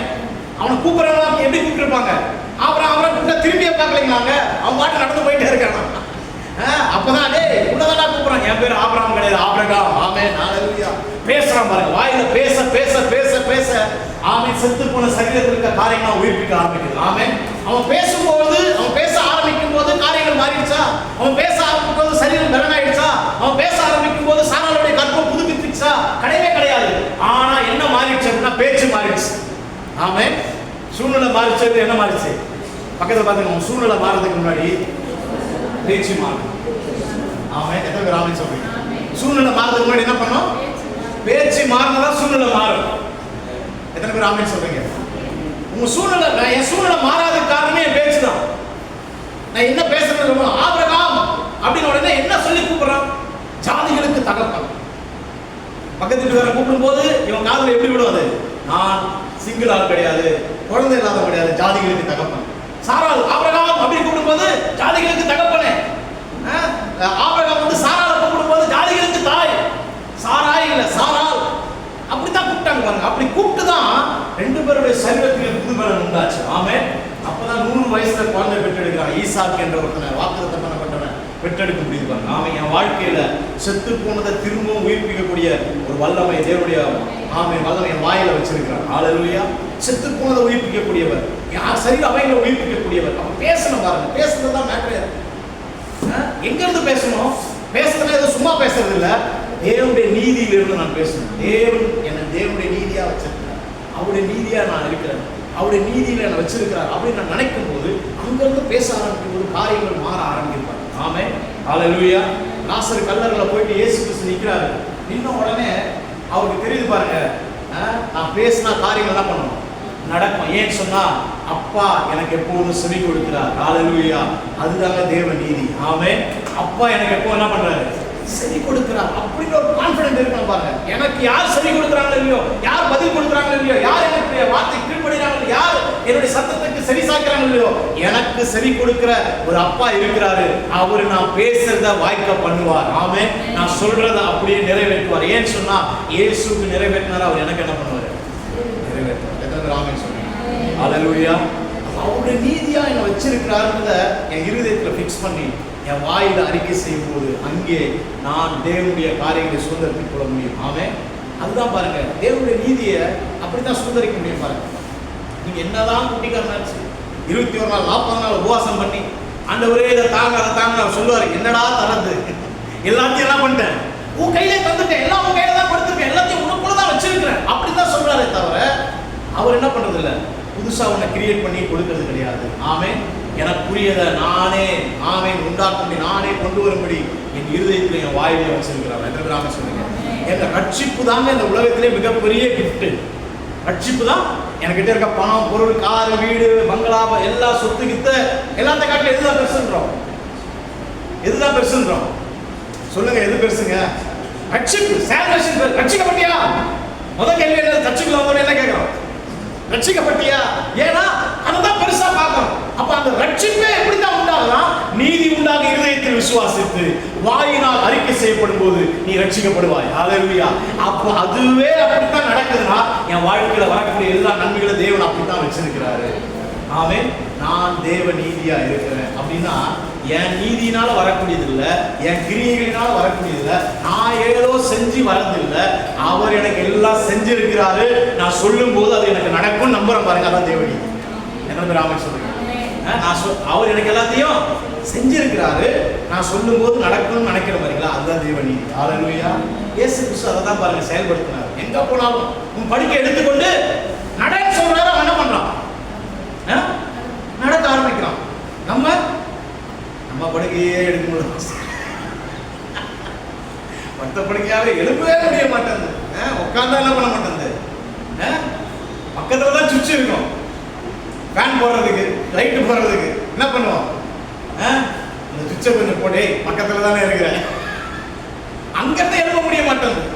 அவனை கூப்பிடுறவங்க எப்படி கூப்பிட்டுருப்பாங்க? அப்புறம் அவரை கூப்பிட்டா திரும்பியே பார்க்கலைங்களாங்க, அவன் பாட்டு நடந்து போயிட்டே இருக்கான். அப்பதான் உன்னதான் கூப்பிடுறான், என் பேர் ஆபிரகாம் கிடையாது, ஆபிரகாம். ஆமென். ஹல்லேலூயா. பேசுறான் பாருங்க, வாயில பேச பேச பேச பேச ஆமென், செத்து போன சரீரத்தில் இருக்க காரியங்களை உயிர்ப்பிக்க ஆரம்பிக்குது. ஆமென். அவன் பேசும்போது, அவன் பேச ஆரம்பிக்கும் போது காரியங்கள் மாறிடுச்சா? அவன் பேச ஆரம்பிக்கும் போது சரீரம் பலனாயிடுச்சா? அவன் பேச ஆரம்பிக்கும் போது சாராளுடைய கற்பம் புதுப்பிச்சுச்சா? கிடையவே கிடையாது. ஆனா என்ன மாறிடுச்சு அப்படின்னா, பேச்சு மாறிடுச்சு. ஆமென். சூழ்நிலை மாறிச்சது. என்ன மாறிச்சு? பக்கத்துல பாத்துக்கோங்க, சூழ்நிலை மாறதுக்கு முன்னாடி பேச்சு மாறும். ஆமென். எத்தனை பேர் ஆமென் சொல்றீங்க? சூழ்நிலை மாறதுக்கு முன்னாடி என்ன பண்ணோம்? பேச்சு மாறினதா சூழ்நிலை மாறும். எத்தனை பேர் ஆமென் சொல்றீங்க? உங்க சூழ்நிலை, என் சூழ்நிலை மாறாததுக்கு காரணமே என் பேச்சு தான். நான் என்ன பேசுறது? ஆபிரகாம் அப்படின்னு உடனே என்ன சொல்லி கூப்பிடுறான்? ஜாதிகளுக்கு தகப்பன். பக்கத்து வீட்டுக்காரன் கூப்பிடும் போது இவன் காதுல எப்படி விடுவது? நான் சிங்கிள் ஆள் கிடையாது, குழந்தை இல்லாத கிடையாது, ஜாதிகளுக்கு தகப்பன். சாராள் ஆபிரகாம் அப்படின்னு கூப்பிடும்போது ஜாதிகளுக்கு தகப்பனே. ஆபிரகாம் வந்து சாராளை கூப்பிடும்போது ஜாதிகளுக்கு தாய். சாராய் இல்ல, ஈசாக்கு என்ற ஒருத்தனை வாக்குத்தத்தம் பண்ணப்பட்டவன் பெற்றெடுக்க முடியுது பாருங்க. ஆமை என் வாழ்க்கையில செத்து போனதை திரும்பவும் உயிர்ப்பிக்கக்கூடிய ஒரு வல்லமை தேவனுடைய வல்லமை என் வாயில வச்சிருக்கிறார். ஹல்லேலூயா. செத்து போனதை உயிர்ப்பிக்கக்கூடியவர், யார் சரீர அவைகளை உயிர்ப்பிக்கக்கூடியவர். அப்ப பேசணும் பாருங்க, பேசுறது தான் மேட்டர். எங்க இருந்து பேசணும்? பேசுறதுல ஏதோ சும்மா பேசுறது இல்ல, தேவனுடைய நீதியிலிருந்து நான் பேசணும். தேவன் என்ன தேவனுடைய நீதியா வச்சிருக்கிறார், அவருடைய நீதியா நான் இருக்கிறேன், அவருடைய நீதியில என்ன வச்சிருக்கிறார் அப்படின்னு நான் நினைக்கும் போது அங்கிருந்து பேச ஆரம்பிக்கும் போது காரியங்கள் மாற ஆரம்பிப்பாங்க. ஆமென். ஹல்லேலூயா. லாசர் கல்லறையில போயிட்டு இயேசு கிறிஸ்து நிற்கிறாரு. நின்ன உடனே அவருக்கு தெரியுது பாருங்க, நான் பேசினா காரியங்கள் என்ன பண்ணணும், நடக்கும். ஏன்னு சொன்னா அப்பா எனக்கு எப்போதும் செவி கொடுக்கிறார். ஹல்லேலூயா. அதுதாங்க தேவ நீதி. ஆமென். அப்பா எனக்கு எப்போ என்ன பண்றாரு, செவி கொடுக்கிறார் அப்படின்னு ஒரு கான்ஃபிடன்ட் இருக்கணும் பாருங்க. எனக்கு யார் செவி கொடுக்குறாங்க இல்லையோ, யார் பதில் கொடுக்குறாங்க இல்லையோ, யார் என்னுடைய வார்த்தை கீழ்ப்படுகிறாங்க, யார் என்னுடைய சத்தத்துக்கு செவி சாய்க்கிறாங்க இல்லையோ, எனக்கு செவி கொடுக்கிற ஒரு அப்பா இருக்கிறாரு. அவரு நான் பேசுறத வாய்க்க பண்ணுவார். ஆமென். நான் சொல்றத அப்படியே நிறைவேற்றுவார். ஏன்னு சொன்னா இயேசுக்கு நிறைவேற்றினார், அவர் எனக்கு என்ன பண்ணுவார், நிறைவேற்றுவார். எத்தனை பேர் ஆமென் சொல்றீங்க? ஹல்லேலூயா. அவருடைய நீதியா என்ன வச்சிருக்கிறாருன்றத என் இருதயத்துல ஃபிக்ஸ் பண்ணி என் வாயில அறிக்கை செய்யும் போது அங்கே நான் தேவனுடைய காரியங்களை சுதந்திரத்துக் கொள்ள முடியும். ஆமென். அதுதான் பாருங்க, தேவனுடைய நீதியை அப்படித்தான் சுதந்திரிக்க முடியும் பாருங்க. நீங்க என்னதான் குட்டிக்காரனாச்சு 21 நாள் 40 நாள் உபவாசம் பண்ணி ஆண்டவரே இதை தாங்க அதை தாங்க சொல்லுவாரு. என்னடா தரது, எல்லாத்தையும் என்ன பண்ணிட்டேன், உன் கையிலே தந்துட்டேன், எல்லாம் உன் கையில தான் கொடுத்துருக்கேன், எல்லாத்தையும் உனக்குள்ள தான் வச்சிருக்கிறேன் அப்படிதான் சொல்றாரே தவிர அவர் என்ன பண்றது இல்ல, புதுசா உன்னை கிரியேட் பண்ணி கொடுக்கிறது கிடையாது. ஆமென். எனக்குரியதை நானே உண்டாக்கும்படி நானே கொண்டு வரும்படி என் இருதயத்தில் என் வாயிலே வச்சிருக்கிறார். என்று சொல்லுங்க. என் ரட்சிப்பு தாங்க இந்த உலகத்திலே மிகப்பெரிய கிஃப்ட். ரட்சிப்பு தான். என்கிட்ட இருக்க பணம், பொருள், கார், வீடு, பங்களா, எல்லா சொத்து கித்த எல்லாத்த காட்டில எதுதான் பெருசுன்றோம், எதுதான் பெருசுன்றோம் சொல்லுங்க, எது பெருசுங்க? ரட்சிப்பு, சால்வேஷன். ரட்சிக்கப்பட்டியா? முதல் கேள்வி என்ன, ரட்சிக்கல வந்தோட என்ன கேட்கிறோம், ரட்சிக்கப்பட்டியா? ஏன்னா அதுதான் பெருசா பார்க்கணும். அப்ப அந்த ரட்சிப்பே எப்படிதான் உண்டாகலாம், நீதி உண்டாக இருதயத்தில் விசுவாசித்து வாயினால் அறிக்கை செய்யப்படும் போது நீ ரட்சிக்கப்படுவாய். ஹல்லேலூயா. அப்ப அதுவே அப்படித்தான் நடக்குதுன்னா என் வாழ்க்கையில வரக்கூடிய எல்லா நன்மைகளும் தேவன் அப்படித்தான் வச்சிருக்கிறாரு. ஆமென். நான் தேவ நீதியா இருக்கிறேன் அப்படின்னா என் நீதியினால வரக்கூடியது இல்ல, என் கிரியைகளினால வரக்கூடியது இல்ல, நான் ஏதோ செஞ்சு வரதில்லை, அவர் எனக்கு எல்லாம் செஞ்சிருக்கிறாரு. நான் சொல்லும் போது அது எனக்கு நடக்கும் நம்புறேன் பாருங்க. அதான் தேவ நீதி. என்ன பேர் ஆமென் சொல்லுங்க. அவர் எனக்கு எல்லாத்தையும் செஞ்சிருக்கிறாரு, நான் சொல்லும் போது நடக்கணும்னு நினைக்கிற மாதிரிங்களா, அதுதான் தேவ நீதி. ஹல்லேலூயா. இயேசு கிறிஸ்து அதை தான் பாருங்க செயல்படுத்தினார். எங்க போனாலும் உன் படுக்கை எடுத்துக்கொண்டு நடன்னு சொல்றாரு, அவன் என்ன பண்றான், நடக்க ஆரம்பிக்கிறான். நம்ம படுக்கையே எடுக்க முடியும், மற்ற படுக்கையாவே எழுப்பவே முடிய மாட்டேங்குது, உட்கார்ந்தா என்ன பண்ண மாட்டேங்குது, பக்கத்துல தான் சுவிட்ச் இருக்கும், ஃபேன் போடுறதுக்கு லைட்டு போடுறதுக்கு என்ன பண்ணுவோம், அந்த சுவிட்சை கொஞ்சம் போட்டு பக்கத்துல தானே இருக்கிறேன், அங்கிருந்து எழுப்ப முடிய மாட்டேங்குது.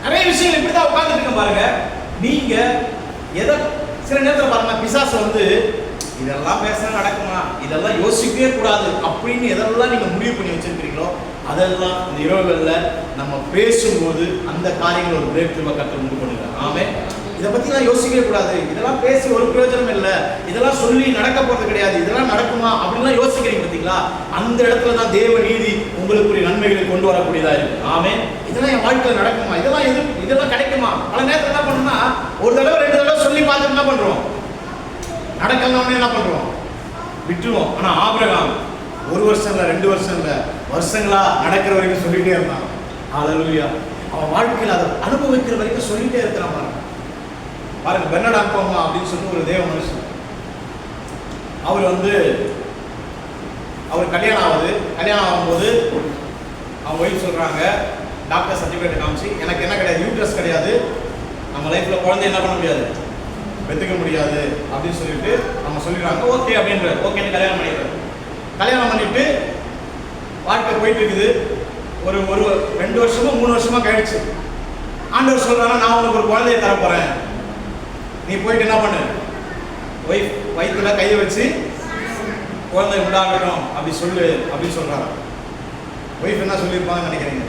நிறைய விஷயங்கள் இப்படிதான் உட்கார்ந்துட்டு இருக்க பாருங்க. நீங்க எதை சில நேரத்தில் பாருங்க, பிசாசு வந்து இதெல்லாம் பேசினா நடக்குமா, இதெல்லாம் யோசிக்கவே கூடாது அப்படின்னு எதெல்லாம் நீங்க முடிவு பண்ணி வச்சிருக்கிறீங்களோ அதெல்லாம் இந்த இரவுகள்ல நம்ம பேசும்போது அந்த காரியங்கள் ஒரு பிரேக் த்ரூவா கற்று உண்டு பண்ணுங்க. ஆமென். இதை பத்தி நான் யோசிக்கவே கூடாது, இதெல்லாம் பேசி ஒரு பிரயோஜனம் இல்லை, இதெல்லாம் சொல்லி நடக்க போறது கிடையாது, இதெல்லாம் நடக்குமா அப்படின்லாம் யோசிக்கிறீங்க பார்த்தீங்களா, அந்த இடத்துல தான் தேவ நீதி உங்களுக்குரிய நன்மைகளை கொண்டு வரக்கூடியதா இருக்கு. ஆமென். இதெல்லாம் என் வாழ்க்கையில் நடக்குமா, இதெல்லாம் கிடைக்குமா? பல நேரத்தில் என்ன பண்ணணும்னா ஒரு தடவை 2 தடவை சொல்லி பார்த்துட்டு என்ன பண்றோம், நடக்கலாம்னு என்ன பண்றோம், விட்டுருவோம். ஆனா ஆபிரகாம் 1 வருஷம் இல்ல 2 வருஷம் இல்ல வருஷங்களா நடக்கிற வரைக்கும் சொல்லிட்டே இருந்தான். ஹல்லேலூயா. அவன் வாழ்க்கையில் அதை அனுபவிக்கிற வரைக்கும் சொல்லிட்டே இருக்கிறான் பாருங்க. பெர்னார்ட் அன்பாமா அப்படின்னு சொல்லி ஒரு தேவ மனுஷன், அவர் கல்யாணம் ஆகும்போது அவங்க ஒய்ஃப் சொல்றாங்க, டாக்டர் சர்டிஃபிகேட் காமிச்சு எனக்கு என்ன கிடையாது, யூட்ரஸ் கிடையாது, நம்ம லைஃப்ல குழந்தை என்ன பண்ண முடியாது, பெற்றுக்க முடியாது அப்படின்னு சொல்லிட்டு நம்ம சொல்லிடுறாங்க. ஓகே அப்படின்ற ஓகேன்னு கல்யாணம் பண்ணிட்டு வாழ்க்கை போயிட்டு இருக்குது. ஒரு 2 வருஷமோ 3 வருஷமா கழிச்சு ஆண்டவர் சொல்றாங்க, நான் உனக்கு ஒரு குழந்தையை தரப்போறேன், நீ போயிட்டு என்ன பண்ணு, ஒய்ஃப் வயிற்றுல கையை வச்சு குழந்தை உண்டாகட்டும் அப்படி சொல்லு அப்படின்னு சொல்றாங்க. ஒய்ஃப் என்ன சொல்லியிருப்பாங்கன்னு நினைக்கிறீங்க?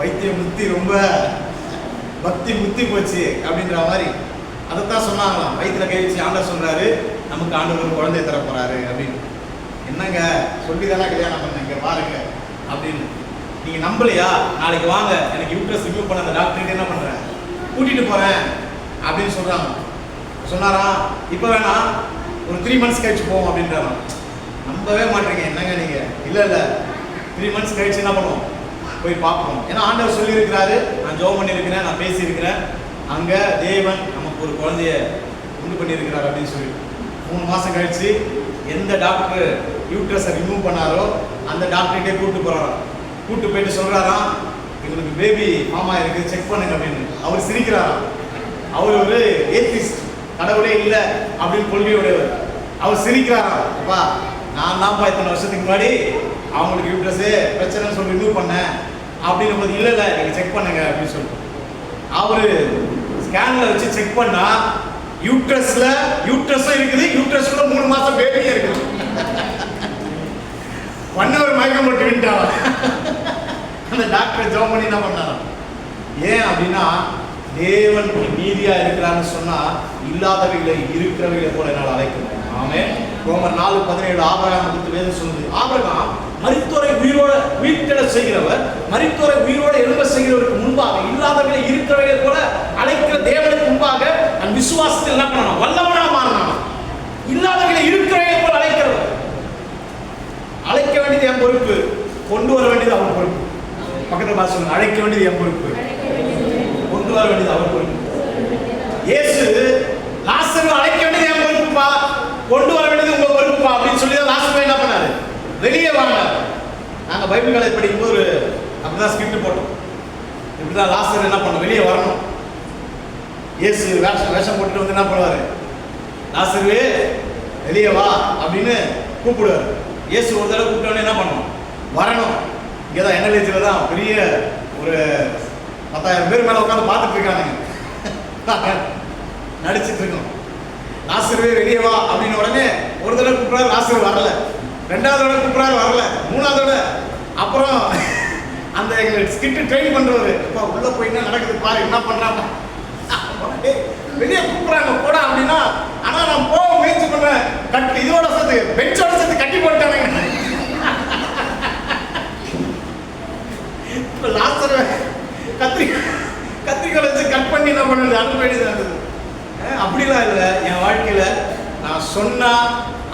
வைத்தியம் முத்தி ரொம்ப பக்தி முத்தி போச்சு அப்படின்ற மாதிரி அதைத்தான் சொன்னாங்களாம். வயிற்றுல கை வச்சு ஆண்டவர் சொல்றாரு, நமக்கு ஆண்டவர் ஒரு குழந்தையை தர போறாரு அப்படின்னு. என்னங்க சொல்லி தானே கல்யாணம் பண்ண, இங்க பாருங்க அப்படின்னு. நீங்க நம்பலையா? நாளைக்கு வாங்க, எனக்கு யூட்ரஸ் ரிமூவ் பண்ண அந்த டாக்டர் என்ன பண்றேன், கூட்டிட்டு போறேன் அப்படின்னு சொல்றாங்க. சொன்னாரா இப்போ வேணாம், ஒரு 3 months கழிச்சு போவோம் அப்படின்றாராம். நம்பவே மாட்டீங்க. என்னங்க நீங்க? இல்ல 3 months கழிச்சு என்ன பண்ணுவோம், போய் பார்ப்போம். ஏன்னா ஆண்டவர் சொல்லியிருக்கிறாரு, நான் ஜெபம் பண்ணியிருக்கிறேன், நான் பேசியிருக்கிறேன், அங்க தேவன் நமக்கு ஒரு குழந்தைய உண்டு பண்ணியிருக்கிறார் அப்படின்னு சொல்லி 3 மாசம் கழிச்சு எந்த டாக்டர் யூட்ரஸை ரிமூவ் பண்ணாரோ அந்த டாக்டர்கிட்டே கூப்பிட்டு போறாராம். கூப்பிட்டு போயிட்டு சொல்றாராம், இவனுக்கு பேபி மாமா இருக்கு, செக் பண்ணுங்க அப்படின்னு. அவர் சிரிக்கிறாராம். அவர் ஒரு ஏத்திஸ்ட், கடவுளே இல்லை அப்படின்னு கொள்கையுடையவர். அவர் சிரிக்கிறாராம். அப்பா நான் தான்ப்பா இத்தனை வருஷத்துக்கு முன்னாடி அவங்களுக்கு யூட்ரஸு பிரச்சனைன்னு சொல்லி ரிமூவ் பண்ணேன் அப்படின்னு போது, இல்லை நீங்கள் செக் பண்ணுங்க அப்படின்னு சொல்லிட்டு அவரு ஸ்கேன்ல வச்சு செக் பண்ணா யூட்ரஸும் இருக்குது, யூட்ரஸ்ல 3 மாசம் பேபியும் இருக்குது. ஒரு மயக்கம் போட்டு விட்டாரா அந்த டாக்டர். ஜெபம் பண்ணி என்ன பண்ணாராம்? ஏன் அப்படின்னா தேவன் நீதியா இருக்கிறான்னு சொன்னா இல்லாதவைகளை இருக்கிறவைகளை போல என்னால் அழைக்கணும். ஆமென். ரோமர் 4:17 ஆபிரகாம் குறித்து வேதம் சொல்லுது. ஆபிரகாம் மரித்தோரை உயிர்த்தெழ செய்கிறவர், மரித்தோரை உயிரோடு எழும்ப செய்கிறவருக்கு முன்பாக இல்லாதவைகளை இருக்கிறவைகளை போல அழைக்கிற தேவனுக்கு முன்பாக தன் விசுவாசத்தில் என்ன பண்ணணும், வல்லவனா மாறினான். இல்லாதவைகளை இருக்கிறவைகளை போல அழைக்கிறவர். அழைக்க வேண்டியது என் பொறுப்பு, கொண்டு வர வேண்டியது அவர் பொறுப்பு. பக்கத்துல பார்த்து சொல்லுங்க, அழைக்க வேண்டியது என் பொறுப்பு, கொண்டு வர வேண்டியது அவர் பொறுப்பு. இயேசு லாசருவை அழைக்க வேண்டியது என் பொறுப்புப்பா, கொண்டு வர வேண்டியது உங்க பொறுப்புப்பா அப்படின்னு சொல்லி தான் லாசருவை என்ன பண்ணாரு, வெளியே வாங்க. நாங்க பைபிள் காலேஜ் படிக்கும்போது அப்படிதான் ஸ்கிரிப்ட் போட்டோம். இப்படிதான் லாசர் என்ன பண்ண, வெளியே வரணும். இயேசு வேஷம் போட்டுட்டு வந்து என்ன பண்ணுவாரு, லாசருவே வெளியே வா அப்படின்னு கூப்பிடுவாரு. இயேசு ஒரு தடவை கூப்பிட்டோன்னு என்ன பண்ணணும், வரணும். இங்கே தான் என்எல்ஏஜில் தான் பெரிய ஒரு 10,000 பேர் மேலே உட்காந்து பார்த்துட்டு இருக்கானுங்க, நடிச்சிட்டு இருக்கோம். லாசருவே வெளியே வா அப்படின்னு உடனே ஒரு தடவை கூப்பிட்றாரு, லாசர் வரல. 2வது தடவை கூப்பிட்றாரு, வரல. 3வது தடவை அப்புறம் அந்த எங்களுக்கு ஸ்கிரிப்ட் ட்ரெயின் பண்ணுறவர், இப்போ உள்ளே போய் என்ன நடக்குது பாரு, என்ன பண்ணுறாங்க, வெளியே கூப்பிட்றாங்க போடா அப்படின்னா. ஆனால் நான் போக முயற்சி பண்ணுறேன், இதோட சேர்த்து பெஞ்சோட சேர்த்து கட்டி போட்டானுங்க. இப்போ லாஸ்டர் கத்திரிக்காய் வச்சு கட் பண்ணி என்ன பண்ணுறது, அனுப்ப வேண்டியது இருந்தது. அப்படிலாம் இல்லை. என் வாழ்க்கையில் நான் சொன்னா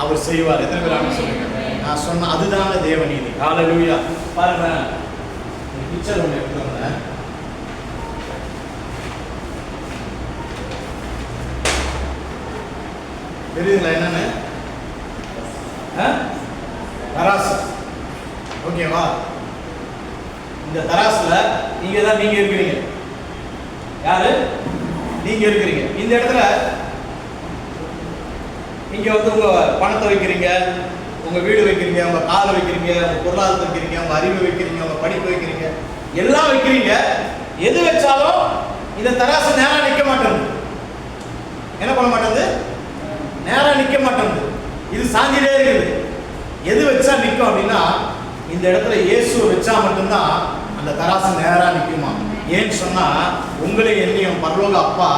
அவர் செய்வார். எத்தனை பேர் சொல்லுங்க, நான் சொன்ன அதுதான தேவநீதி. ஹல்லேலூயா. பாருங்க, பிக்சர் ஒன்று எடுத்துக்கோங்க. தெரியுதுங்களா என்னன்னு? தராசு. ஓகேவா? இந்த தராசுல நீங்க இருக்கிறீங்க. யாரு? நீங்க இருக்கிறீங்க. இந்த இடத்துல நீங்க வந்து உங்க பணத்தை வைக்கிறீங்க, உங்க வீடு வைக்கிறீங்க, உங்க காலை வைக்கிறீங்க, உங்க பொருளாதாரத்தை வைக்கிறீங்க, உங்க அறிவை வைக்கிறீங்க, உங்க படிப்பு வைக்கிறீங்க, எல்லாம் வைக்கிறீங்க. எது வச்சாலும் இந்த தராசு நேரா நிற்க மாட்டேங்குது. என்ன பண்ண மாட்டேங்குது? நேரா நிற்க மாட்டேங்குது. இது சாஞ்சிட்டே இருக்குது. எது வச்சா நிற்கும் அப்படின்னா, இந்த இடத்துல இயேசுவை வச்சா மட்டும்தான் அந்த தராசு நேரா நிற்குமா. ஏன்னு சொன்னா, உங்களை என்னையும் பரலோக அப்பா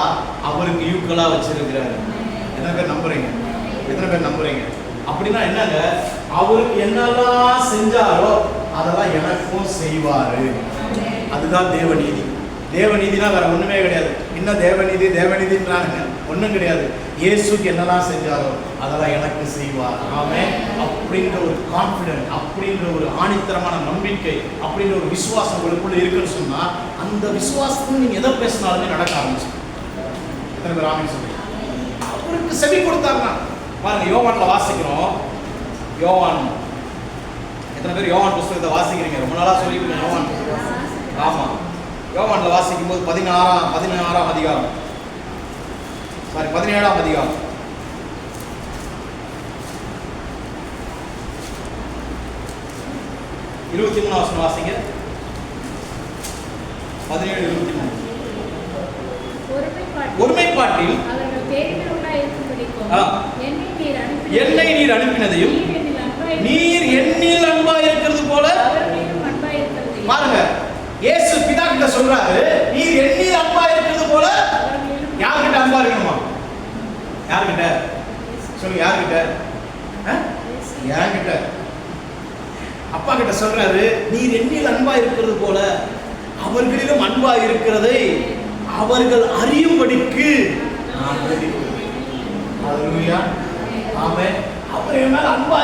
அவருக்கு ஈக்குவலா வச்சிருக்கிறாரு. எத்தனை பேர் நம்புறீங்க? எத்தனை பேர் நம்புறீங்க? அப்படின்னா என்னங்க, அவருக்கு என்னெல்லாம் செஞ்சாரோ அதெல்லாம் எனக்கும் செய்வாரு. அதுதான் தேவநீதி. தேவநீதினா வேற ஒண்ணுமே கிடையாது. என்ன தேவநீதின்றானுங்க, ஒன்றும் கிடையாது. இயேசுக்கு என்னெல்லாம் செஞ்சாரோ அதெல்லாம் எனக்கு செய்வார். ஆமென். அப்படின்ற ஒரு கான்ஃபிடென்ட், அப்படின்ற ஒரு ஆணித்தரமான நம்பிக்கை, அப்படின்ற ஒரு விசுவாசம் உங்களுக்குள்ள இருக்குன்னு சொன்னா, அந்த விசுவாசத்துக்கு நீங்க எதை பேசினாலுமே நடக்க ஆரம்பிச்சு. எத்தனை பேர் ஆமென் சொல்லுங்க? அவருக்கு செவி கொடுத்தாருன்னா பாருங்க, யோவான்ல வாசிக்கிறோம். யோவான், எத்தனை பேர் யோவான் புஸ்தகத்தை வாசிக்கிறீங்க? ரொம்ப நாளா சொல்லிக்கிறேன் யோவான். ஆமா, யோவான்ல வாசிக்கும் போது 17ஆம் அதிகாரம், 17ஆம் அதிகாரம் 23 வசனம் வாசிங்க. 17:23. ஒருமைப்பாட்டில் என்னை நீர் அனுப்பினதையும் நீர் என்னில் அன்பா இருக்கிறது போல. பாருங்க, இயேசு பிதா கிட்ட சொல்றாரு, நீர் என்னில் அன்பா இருக்கிறது போல. யார்கிட்ட அன்பா இருக்கணுமா? யார்கிட்ட சொல்லுங்க? யார்கிட்ட? என்கிட்ட அப்பா கிட்ட சொல்றாரு, நீர் என்னில் அன்பா இருக்கிறது போல அவர்களிலும் அன்பா இருக்கிறதை அவர்கள் அறியும்படிக்கு நான் போதிக்கிறேன். ஹல்லேலூயா. ஆமென். அவர் என் மேல அன்பா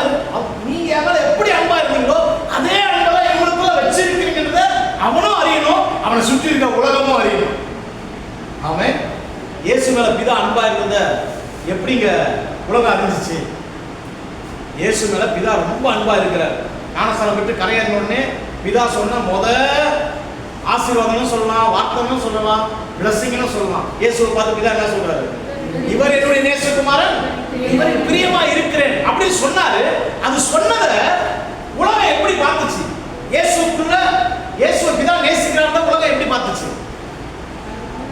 நீங்க என் மேல எப்படி அன்பா இருந்தீங்களோ அதே அன்பை இவங்களுக்குள்ள வச்சிருக்கீங்கன்றத அவனும் அறியணும், அவனை சுற்றி இருக்க உலகமும் அறியணும். ஆமென். இயேசு மேல பிதா அன்பா இருந்தத எப்படிங்க உலகம் அறிஞ்சிச்சு? இயேசு மேல பிதா ரொம்ப அன்பா இருக்கிறார். ஞானஸ்நானம் விட்டு கரையேறின உடனே பிதா சொன்ன ஆசீர்வாதம்னு சொல்லலாம், வார்த்தைன்னு சொல்லலாம், பிளஸிங்னு சொல்லலாம். இயேசுவை பார்த்து பிதா என்ன சொல்றாரு? இவர் என்னுடைய நேசகுமாரன், இவரில் பிரியமா இருக்கிறேன் அப்படி சொன்னாரு. அது சொன்னதை உலகம் எப்படி பார்த்துச்சு? இயேசுவை பிதா நேசிக்கிறார் உலகம் எப்படி பார்த்துச்சு?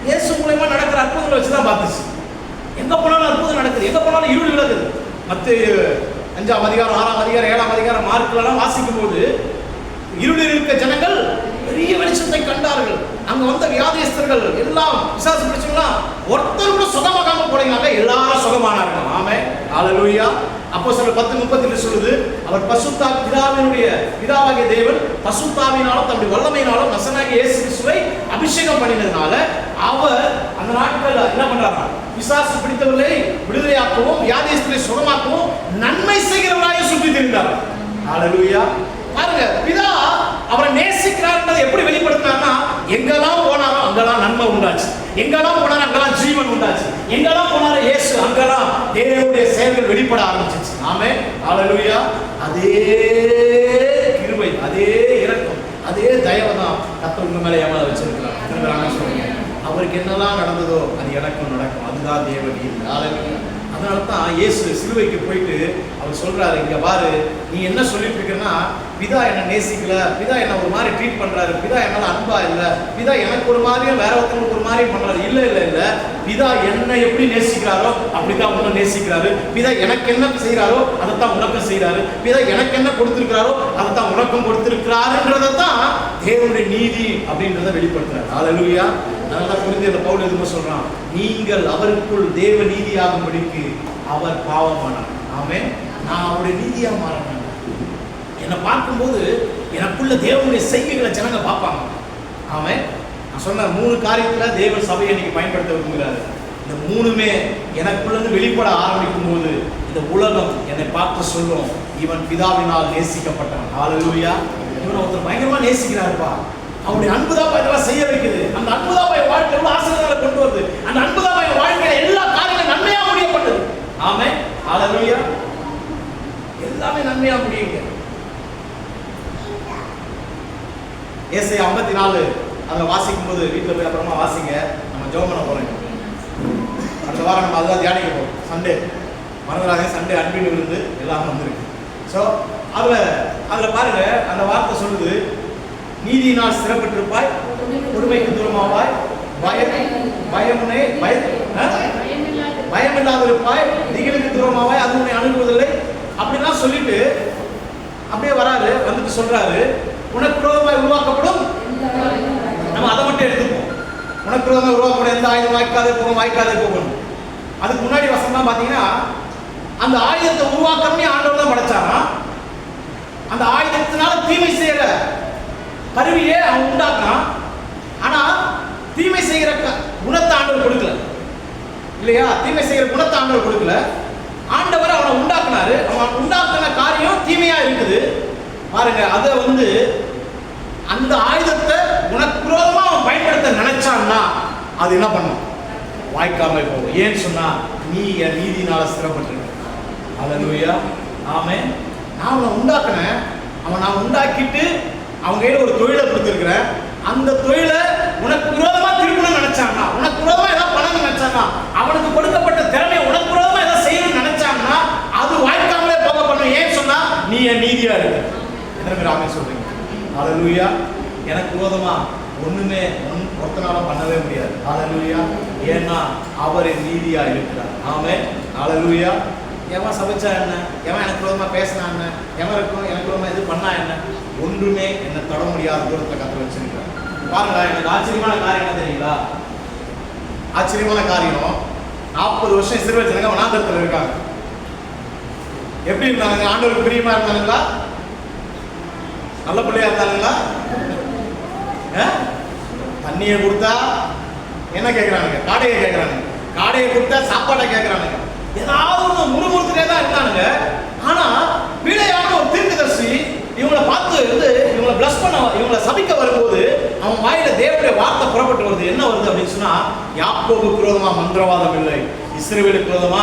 இயேசு மூலமா நடக்கிற அற்புதங்களை வச்சுதான் பார்த்துச்சு. எங்க போனாலும் அற்புதம் நடக்குது, எங்க போனாலும் இருள் விலகுது. மத்தேயு 5ஆம் அதிகாரம் 6ஆம் அதிகாரம் 7ஆம் அதிகாரம் மார்க்லாம் வாசிக்கும் போது இருளில் இருக்க ஜனங்கள் பெரிய வெளிச்சத்தை கண்டார்கள். அங்க வந்த வியாதியஸ்தர்கள் எல்லாம் பிசாசு பிடிச்சவங்களாம் ஒருத்தர் கூட சுகமாகாம போனீங்க, எல்லாரும் சுகமானார்கள். ஆமென். ஹல்லேலூயா. அப்போஸ்தலர் 10:32 சொல்லுது, அவர் பிதாவாகிய தேவன் பசுத்தாவினாலும் தம்முடைய வல்லமையினாலும் நசனாகிய இயேசு கிறிஸ்துவை அபிஷேகம் பண்ணினதுனால அவர் அந்த நாட்கள் என்ன பண்றாரா? பிசாசு பிடித்தவர்களை விடுதலையாக்கவும் வியாதியஸ்தரை சுகமாக்கவும் நன்மை செய்கிறவராய் சுற்றி திரிந்தார். ஹல்லேலூயா. பாருங்க, பிதா அவரை நேசிக்கிறார்ன்றதை எப்படி வெளிப்படுத்தினார்னா, எங்கெல்லாம் போனாரோ அங்கெல்லாம் நன்மை உண்டாச்சு, எங்கெல்லாம் போனாரோ அங்கெல்லாம் ஜீவன் உண்டாச்சு, எங்கெல்லாம் போனாரோ இயேசு அங்கெல்லாம் தேவனுடைய செயல்கள் வெளிப்பட ஆரம்பிச்சிச்சு. ஆமென். ஹல்லேலூயா. அதே கிருபை, அதே இரக்கம், அதே தயவு தான் கர்த்தர் உங்க மேல என் மேல வச்சிருக்கிறார். சொல்லுங்க, அவருக்கு என்னெல்லாம் நடந்ததோ அது எனக்கும் நடக்கும். அதுதான் தேவ நீதி. ஹல்லேலூயா. அதனால தான் இயேசு சிலுவைக்கு போயிட்டு அவர் சொல்றாரு, இங்க பாரு, நீ என்ன சொல்லிட்டு இருக்கன்னா, பிதா என்ன நேசிக்கல, பிதா என்ன ஒரு மாதிரி ட்ரீட் பண்றாரு, பிதா என்னால அன்பா இல்ல, பிதா எனக்கு ஒரு மாதிரியும் வேற ஒருத்தவங்களுக்கு ஒரு மாதிரி பண்றாரு. இல்ல இல்ல இல்ல, பிதா என்ன எப்படி நேசிக்கிறாரோ அப்படித்தான் உன்னை நேசிக்கிறாரு. பிதா எனக்கு என்ன செய்யறாரோ அதைத்தான் உனக்கும் செய்யறாரு. பிதா எனக்கு என்ன கொடுத்திருக்கிறாரோ அதைத்தான் உனக்கும் கொடுத்திருக்கிறாருன்றதான் தேவனுடைய நீதி அப்படின்றத வெளிப்படுத்துறாரு. ஹல்லேலூயா. அதனால புரிந்து பவுல் எதுவும் சொல்றான், நீங்கள் அவருக்குள் தேவ நீதியாகும்படிக்கு அவர் பாவமானார். ஆமென். நான் அவருடைய நீதியா மாறணும். என்னை பார்க்கும்போது எனக்குள்ள தேவனுடைய செய்கைகளை ஜனங்க பார்ப்பாங்க. ஆமென். நான் சொன்ன 3 காரியத்துல தேவன் சபையை இன்னைக்கு பயன்படுத்த விரும்புகிறாரு. இந்த 3மே எனக்குள்ள வெளிப்பட ஆரம்பிக்கும் போது இந்த உலகம் என்னை பார்த்து சொல்லும், இவன் பிதாவினால் நேசிக்கப்பட்டான். ஹல்லேலூயா. இவன் ஒருத்தர் பயங்கரமா நேசிக்கிறாருப்பா, அவருடைய அன்புதான் இதெல்லாம் செய்ய வைக்குது. அந்த அன்புதான் வாழ்க்கை எவ்வளவு ஆசீர்வாதங்களை கொண்டு வருது. அந்த அன்புதான் வாழ்க்கையில எல்லா காரியங்களும் நன்மையா முடியப்பட்டது. ஆமென். ஹல்லேலூயா. எல்லாமே நன்மையா முடியுங்க. ஏசாயா 54 அதில் வாசிக்கும் போது வீட்டில் போய் அப்புறமா வாசிங்க, நம்ம ஜெபம் பண்ண போறோம். அடுத்த வாரம் நம்ம அதுதான் தியானிக்க போறோம். சண்டே மறந்துடாதே, சண்டே அன்பின் விருந்து எல்லாம் வந்துருக்கு. ஸோ அதில் பாருங்க, அந்த வார்த்தை சொல்லுது, நீதியினால் ஸ்திரப்பட்டிருப்பாய், கொடுமைக்கு தூரமாவாய், பயமில்லாதிருப்பாய், திகிலுக்கு தூரமாவாய், அது உன்னை அணுகுவதில்லை அப்படிலாம் சொல்லிட்டு அப்படியே வராரு. வந்துட்டு சொல்றாரு, உனக்கு விரோதமாய் உருவாக்கப்படும். நம்ம அதை மட்டும் எடுத்துப்போம். உனக்கு விரோதமாய் உருவாக்கப்படும் எந்த ஆயுதம் வாய்க்காதே போகணும். அதுக்கு முன்னாடி வசனம் பாத்தீங்கன்னா, அந்த ஆயுதத்தை உருவாக்கணும்னு ஆண்டவர் தான் படைச்சாரா. அந்த ஆயுதத்தினால தீமை செய்யற கருவியே அவன் உண்டாக்குறான். ஆனா தீமை செய்கிற குணத்தை ஆண்டவர் கொடுக்கல இல்லையா? தீமை செய்கிற குணத்தை ஆண்டவர் கொடுக்கல. ஆண்டவர் அவனை உண்டாக்குனாரு. அவன் உண்டாக்குன காரியம் தீமையா இருக்குது பாருங்க. அதை அந்த ஆயுதத்தை உனக்கு விரோதமா அவன் பயன்படுத்த நினைச்சான்னா அது என்ன பண்ணும்? வாய்க்காமல் போகும். ஏன்னு சொன்னா, நீ என் நீதினால ஸ்திரப்பட்டிருக்க. ஹல்லேலூயா. ஆமென். நான் அவனை உண்டாக்குனேன். நான் உண்டாக்கிட்டு அவங்க கையில ஒரு தொழிலை கொடுத்துருக்கிறேன். அந்த தொழிலை உனக்கு விரோதமா திருப்பணும்னு நினைச்சாங்கன்னா, உனக்கு விரோதமா ஏதாவது பண்ணணும்னு நினைச்சாங்கன்னா, அவனுக்கு கொடுக்கப்பட்ட திறமையை உனக்கு விரோதமா ஏதாவது செய்யணும்னு நினைச்சாங்கன்னா அது வாய்க்காமலே போக பண்ணும். ஏன்னு சொன்னா, நீ என் நீதியா இருக்க. எத்தனை பேர் ஆமென் சொல்றீங்க? ஹல்லேலூயா. எனக்கு விரோதமா ஒண்ணுமே ஒருத்தனாலும் பண்ணவே முடியாது. ஹல்லேலூயா. ஏன்னா அவர் என் நீதியா இருக்கிறார். ஆமென். ஹல்லேலூயா. எவன் சமைச்சா என்ன, எவன் எனக்கு விரோதமா பேசினா என்ன, எவன் இருக்கும் எனக்கு விரோதமா இது பண்ணா என்ன, ஒன்றுமே என்னை தொட முடியாத தூரத்தில் கற்று வச்சிருக்கிறார். பாருங்க, எனக்கு ஆச்சரியமான காரியம் என்ன தெரியுங்களா? ஆச்சரியமான காரியம், 40 வருஷம் இஸ்ரவேல் ஜனங்க வனாந்தரத்தில் இருக்காங்க. எப்படி இருந்தாங்க? ஆண்டவருக்கு பிரியமா இருந்தாங்களா? நல்ல பிள்ளையா இருந்தாங்களா? தண்ணியை கொடுத்தா என்ன கேட்குறானுங்க? காடையை கேட்குறானுங்க. காடையை கொடுத்தா சாப்பாடை கேட்குறானுங்க. ஏதாவது ஒன்று முறுமுறுத்துட்டே தான் இருந்தானுங்க. ஆனால் பிழையான ஒரு தீர்க்கதரிசி இவங்களை பார்த்து வந்து இவங்களை பிளஸ் பண்ண, இவங்களை சபிக்க வரும்போது அவன் வாயில தேவனுடைய வார்த்தை புறப்பட்டு வருது. என்ன வருது அப்படின்னு சொன்னா, யாக்கோபுக்கு விரோதமா மந்திரவாதம் இல்லை, இஸ்ரவேலுக்கு விரோதமா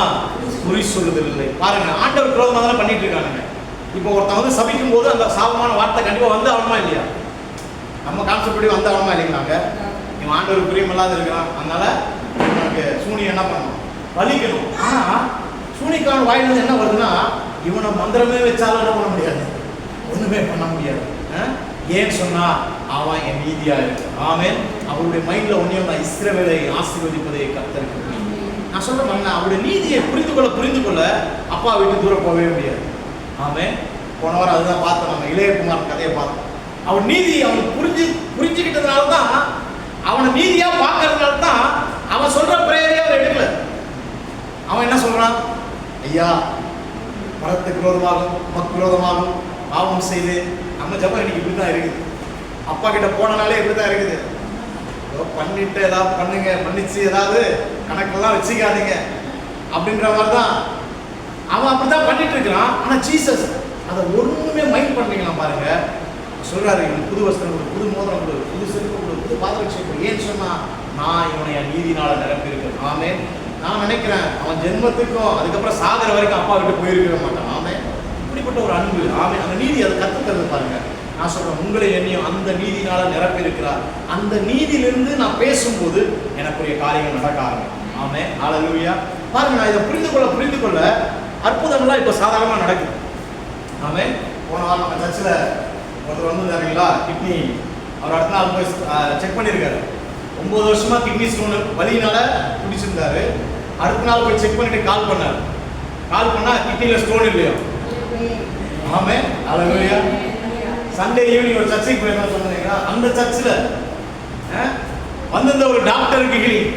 குறி சொல்லுதல் இல்லை. பாருங்க, ஆண்டவர் விரோதமா தானே பண்ணிட்டு இருக்கானுங்க. இப்போ ஒருத்தன் வந்து சபிக்கும் போது அந்த சாபமான வார்த்தை கண்டிப்பா வந்து ஆகணுமா இல்லையா? நம்ம கான்செப்ட் படி வந்து ஆகணுமா இல்லைங்களாங்க? இவன் ஆண்டவர் பிரியமில்லாத இருக்கிறான், அதனால நமக்கு சூனியம் என்ன பண்ணணும்? வலிக்கணும். ஆனா சூனிக்கான வாயிலிருந்து என்ன வருதுன்னா, இவனை மந்திரமே வச்சாலும் என்ன பண்ண முடியாது, ஒண்ணுமே பண்ண முடியாது. ஏன்னு சொன்னா அவன் என் நீதியா இருக்கு. ஆமென். அவருடைய மைண்ட்ல ஒண்ணே ஒண்ணு, இஸ்ரவேலை ஆசீர்வதிப்பதை கர்த்தருக்கு. நான் சொல்றேன், அவருடைய நீதியை புரிந்து கொள்ள அப்பா விட்டு தூரம் போகவே முடியாது. ஆமென். போன வாரம் அதுதான் பார்த்தோம், நம்ம இளையகுமார் கதையை பார்த்தோம். அவன் நீதி அவனுக்கு புரிஞ்சுக்கிட்டதுனால தான், அவனை நீதியா பார்க்கறதுனால தான் அவன் சொல்ற பிரேயரே அவர் எடுக்கல. அவன் என்ன சொல்றான்? ஐயா, மரத்துக்கு விரோதமாகும் மக்கு விரோதமாகும் பாவம் செய்து, நம்ம ஜபம் இன்னைக்கு இப்படி தான் இருக்குது. அப்பா கிட்ட போனனாலே இப்படி தான் இருக்குது. பண்ணிட்டு ஏதாவது பண்ணுங்க, மன்னிச்சு ஏதாவது கணக்கெல்லாம் வச்சுக்காதீங்க அப்படின்ற மாதிரி தான் அவன் அப்படிதான் பண்ணிட்டு இருக்கிறான். ஆனா ஜீசஸ் அதை ஒண்ணுமே மைண்ட் பண்ணீங்களா பாருங்க. சொல்றாரு, இவனுக்கு புது வஸ்திரம் கொடு, புது மோதிரம் கொடு, புது செருப்பு கொடு, புது பாதரட்சை கொடு. ஏன்னு சொன்னா நான் இவனை என் நீதினால நிரப்பி இருக்கேன். ஆமென். நான் நினைக்கிறேன் அவன் ஜென்மத்துக்கும் அதுக்கப்புறம் சாகர வரைக்கும் அப்பா விட்டு போயிருக்க மாட்டான். ஆமென். இப்படிப்பட்ட ஒரு அன்பு. ஆமென். அந்த நீதி அதை கத்துக்கிறது பாருங்க. நான் சொல்றேன், உங்களை என்னையும் அந்த நீதினால நிரப்பி இருக்கிறார். அந்த நீதியிலிருந்து நான் பேசும்போது எனக்குரிய காரியங்கள் நடக்க ஆரம்பிக்கும். ஆமென். ஹல்லேலூயா. பாருங்க, நான் இதை புரிந்து கொள்ள அற்புதங்கள்லாம் இப்போ சாதாரணமாக நடக்குது. ஆமென். போன வாரம் நம்ம சர்ச்சில் ஒருத்தர் வந்திருந்தாருங்களா, கிட்னி, அவர் அடுத்த நாள் போய் செக் பண்ணியிருக்காரு. 9 வருஷமா கிட்னி ஸ்டோனு வலியினால குடிச்சிருந்தாரு. அடுத்த நாள் போய் செக் பண்ணிட்டு கால் பண்ணார். கால் பண்ணா கிட்னியில ஸ்டோன் இல்லையா? ஆமென். ஹல்லேலூயா. சண்டே ஈவினிங் ஒரு சர்ச்சுக்கு போய் என்ன சொன்னீங்களா, அந்த சர்ச்சில் வந்திருந்த ஒரு டாக்டருக்கு ஹீலிங்.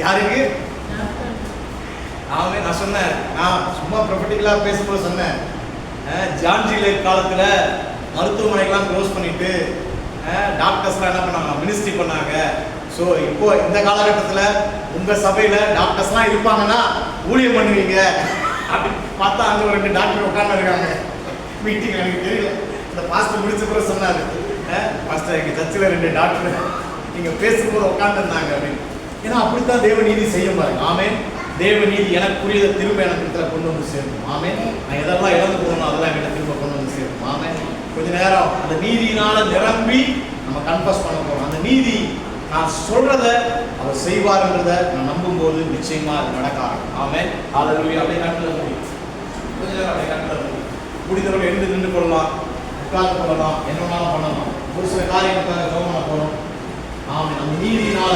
யாருக்கு? ஆமென். நான் சொன்னேன், நான் சும்மா ப்ரொஃபட்டிக்கலாக பேசும்போது சொன்னேன், ஜான்ஜி லேக் காலத்தில் மருத்துவமனைகள்லாம் க்ளோஸ் பண்ணிட்டு டாக்டர்ஸ்லாம் என்ன பண்ணாங்க, மினிஸ்ட்ரி பண்ணாங்க. ஸோ இப்போ இந்த காலகட்டத்தில் உங்கள் சபையில் டாக்டர்ஸ்லாம் இருப்பாங்கன்னா ஊழியம் பண்ணுவீங்க அப்படின்னு பார்த்தா அங்கே ஒரு 2 டாக்டர் உட்காந்து இருக்காங்க மீட்டிங். எனக்கு தெரியல, இந்த பாஸ்டர் முடிச்ச பிறகு சொன்னார், பாஸ்டர் எங்கள் சர்ச்சில் 2 டாக்டர் நீங்கள் பேசும்போது உட்காந்துருந்தாங்க அப்படின்னு. ஏன்னா அப்படித்தான் தேவநீதி செய்யும் பாருங்க. ஆமென். தேவநீதி எனக்குரியதை திரும்ப எனக்கு இடத்துல கொண்டு வந்து சேர்க்கும். ஆமென். நான் எதெல்லாம் இழந்து போகணும் அதெல்லாம் என்கிட்ட திரும்ப கொண்டு வந்து சேர்க்கும். ஆமென். கொஞ்ச நேரம் அந்த நீதியினால நிரம்பி நம்ம கன்ஃபஸ் பண்ண போறோம். அந்த நீதி நான் சொல்றத அவர் செய்வார்ன்றத நான் நம்பும் போது நிச்சயமா அது நடக்க ஆரம்பிக்கும். ஆமென். ஹல்லேலூயா. அப்படியே கண்ணுல மூடி கொஞ்ச நேரம் அப்படியே கண்ணுல மூடி முடிந்தவர்கள் எழுந்து நின்று கொள்ளலாம், உட்கார்ந்து கொள்ளலாம், என்ன வேணாலும் பண்ணலாம். ஒரு சில காரியங்களுக்காக கவனம் போறோம். ஆமென். அந்த நீதியினால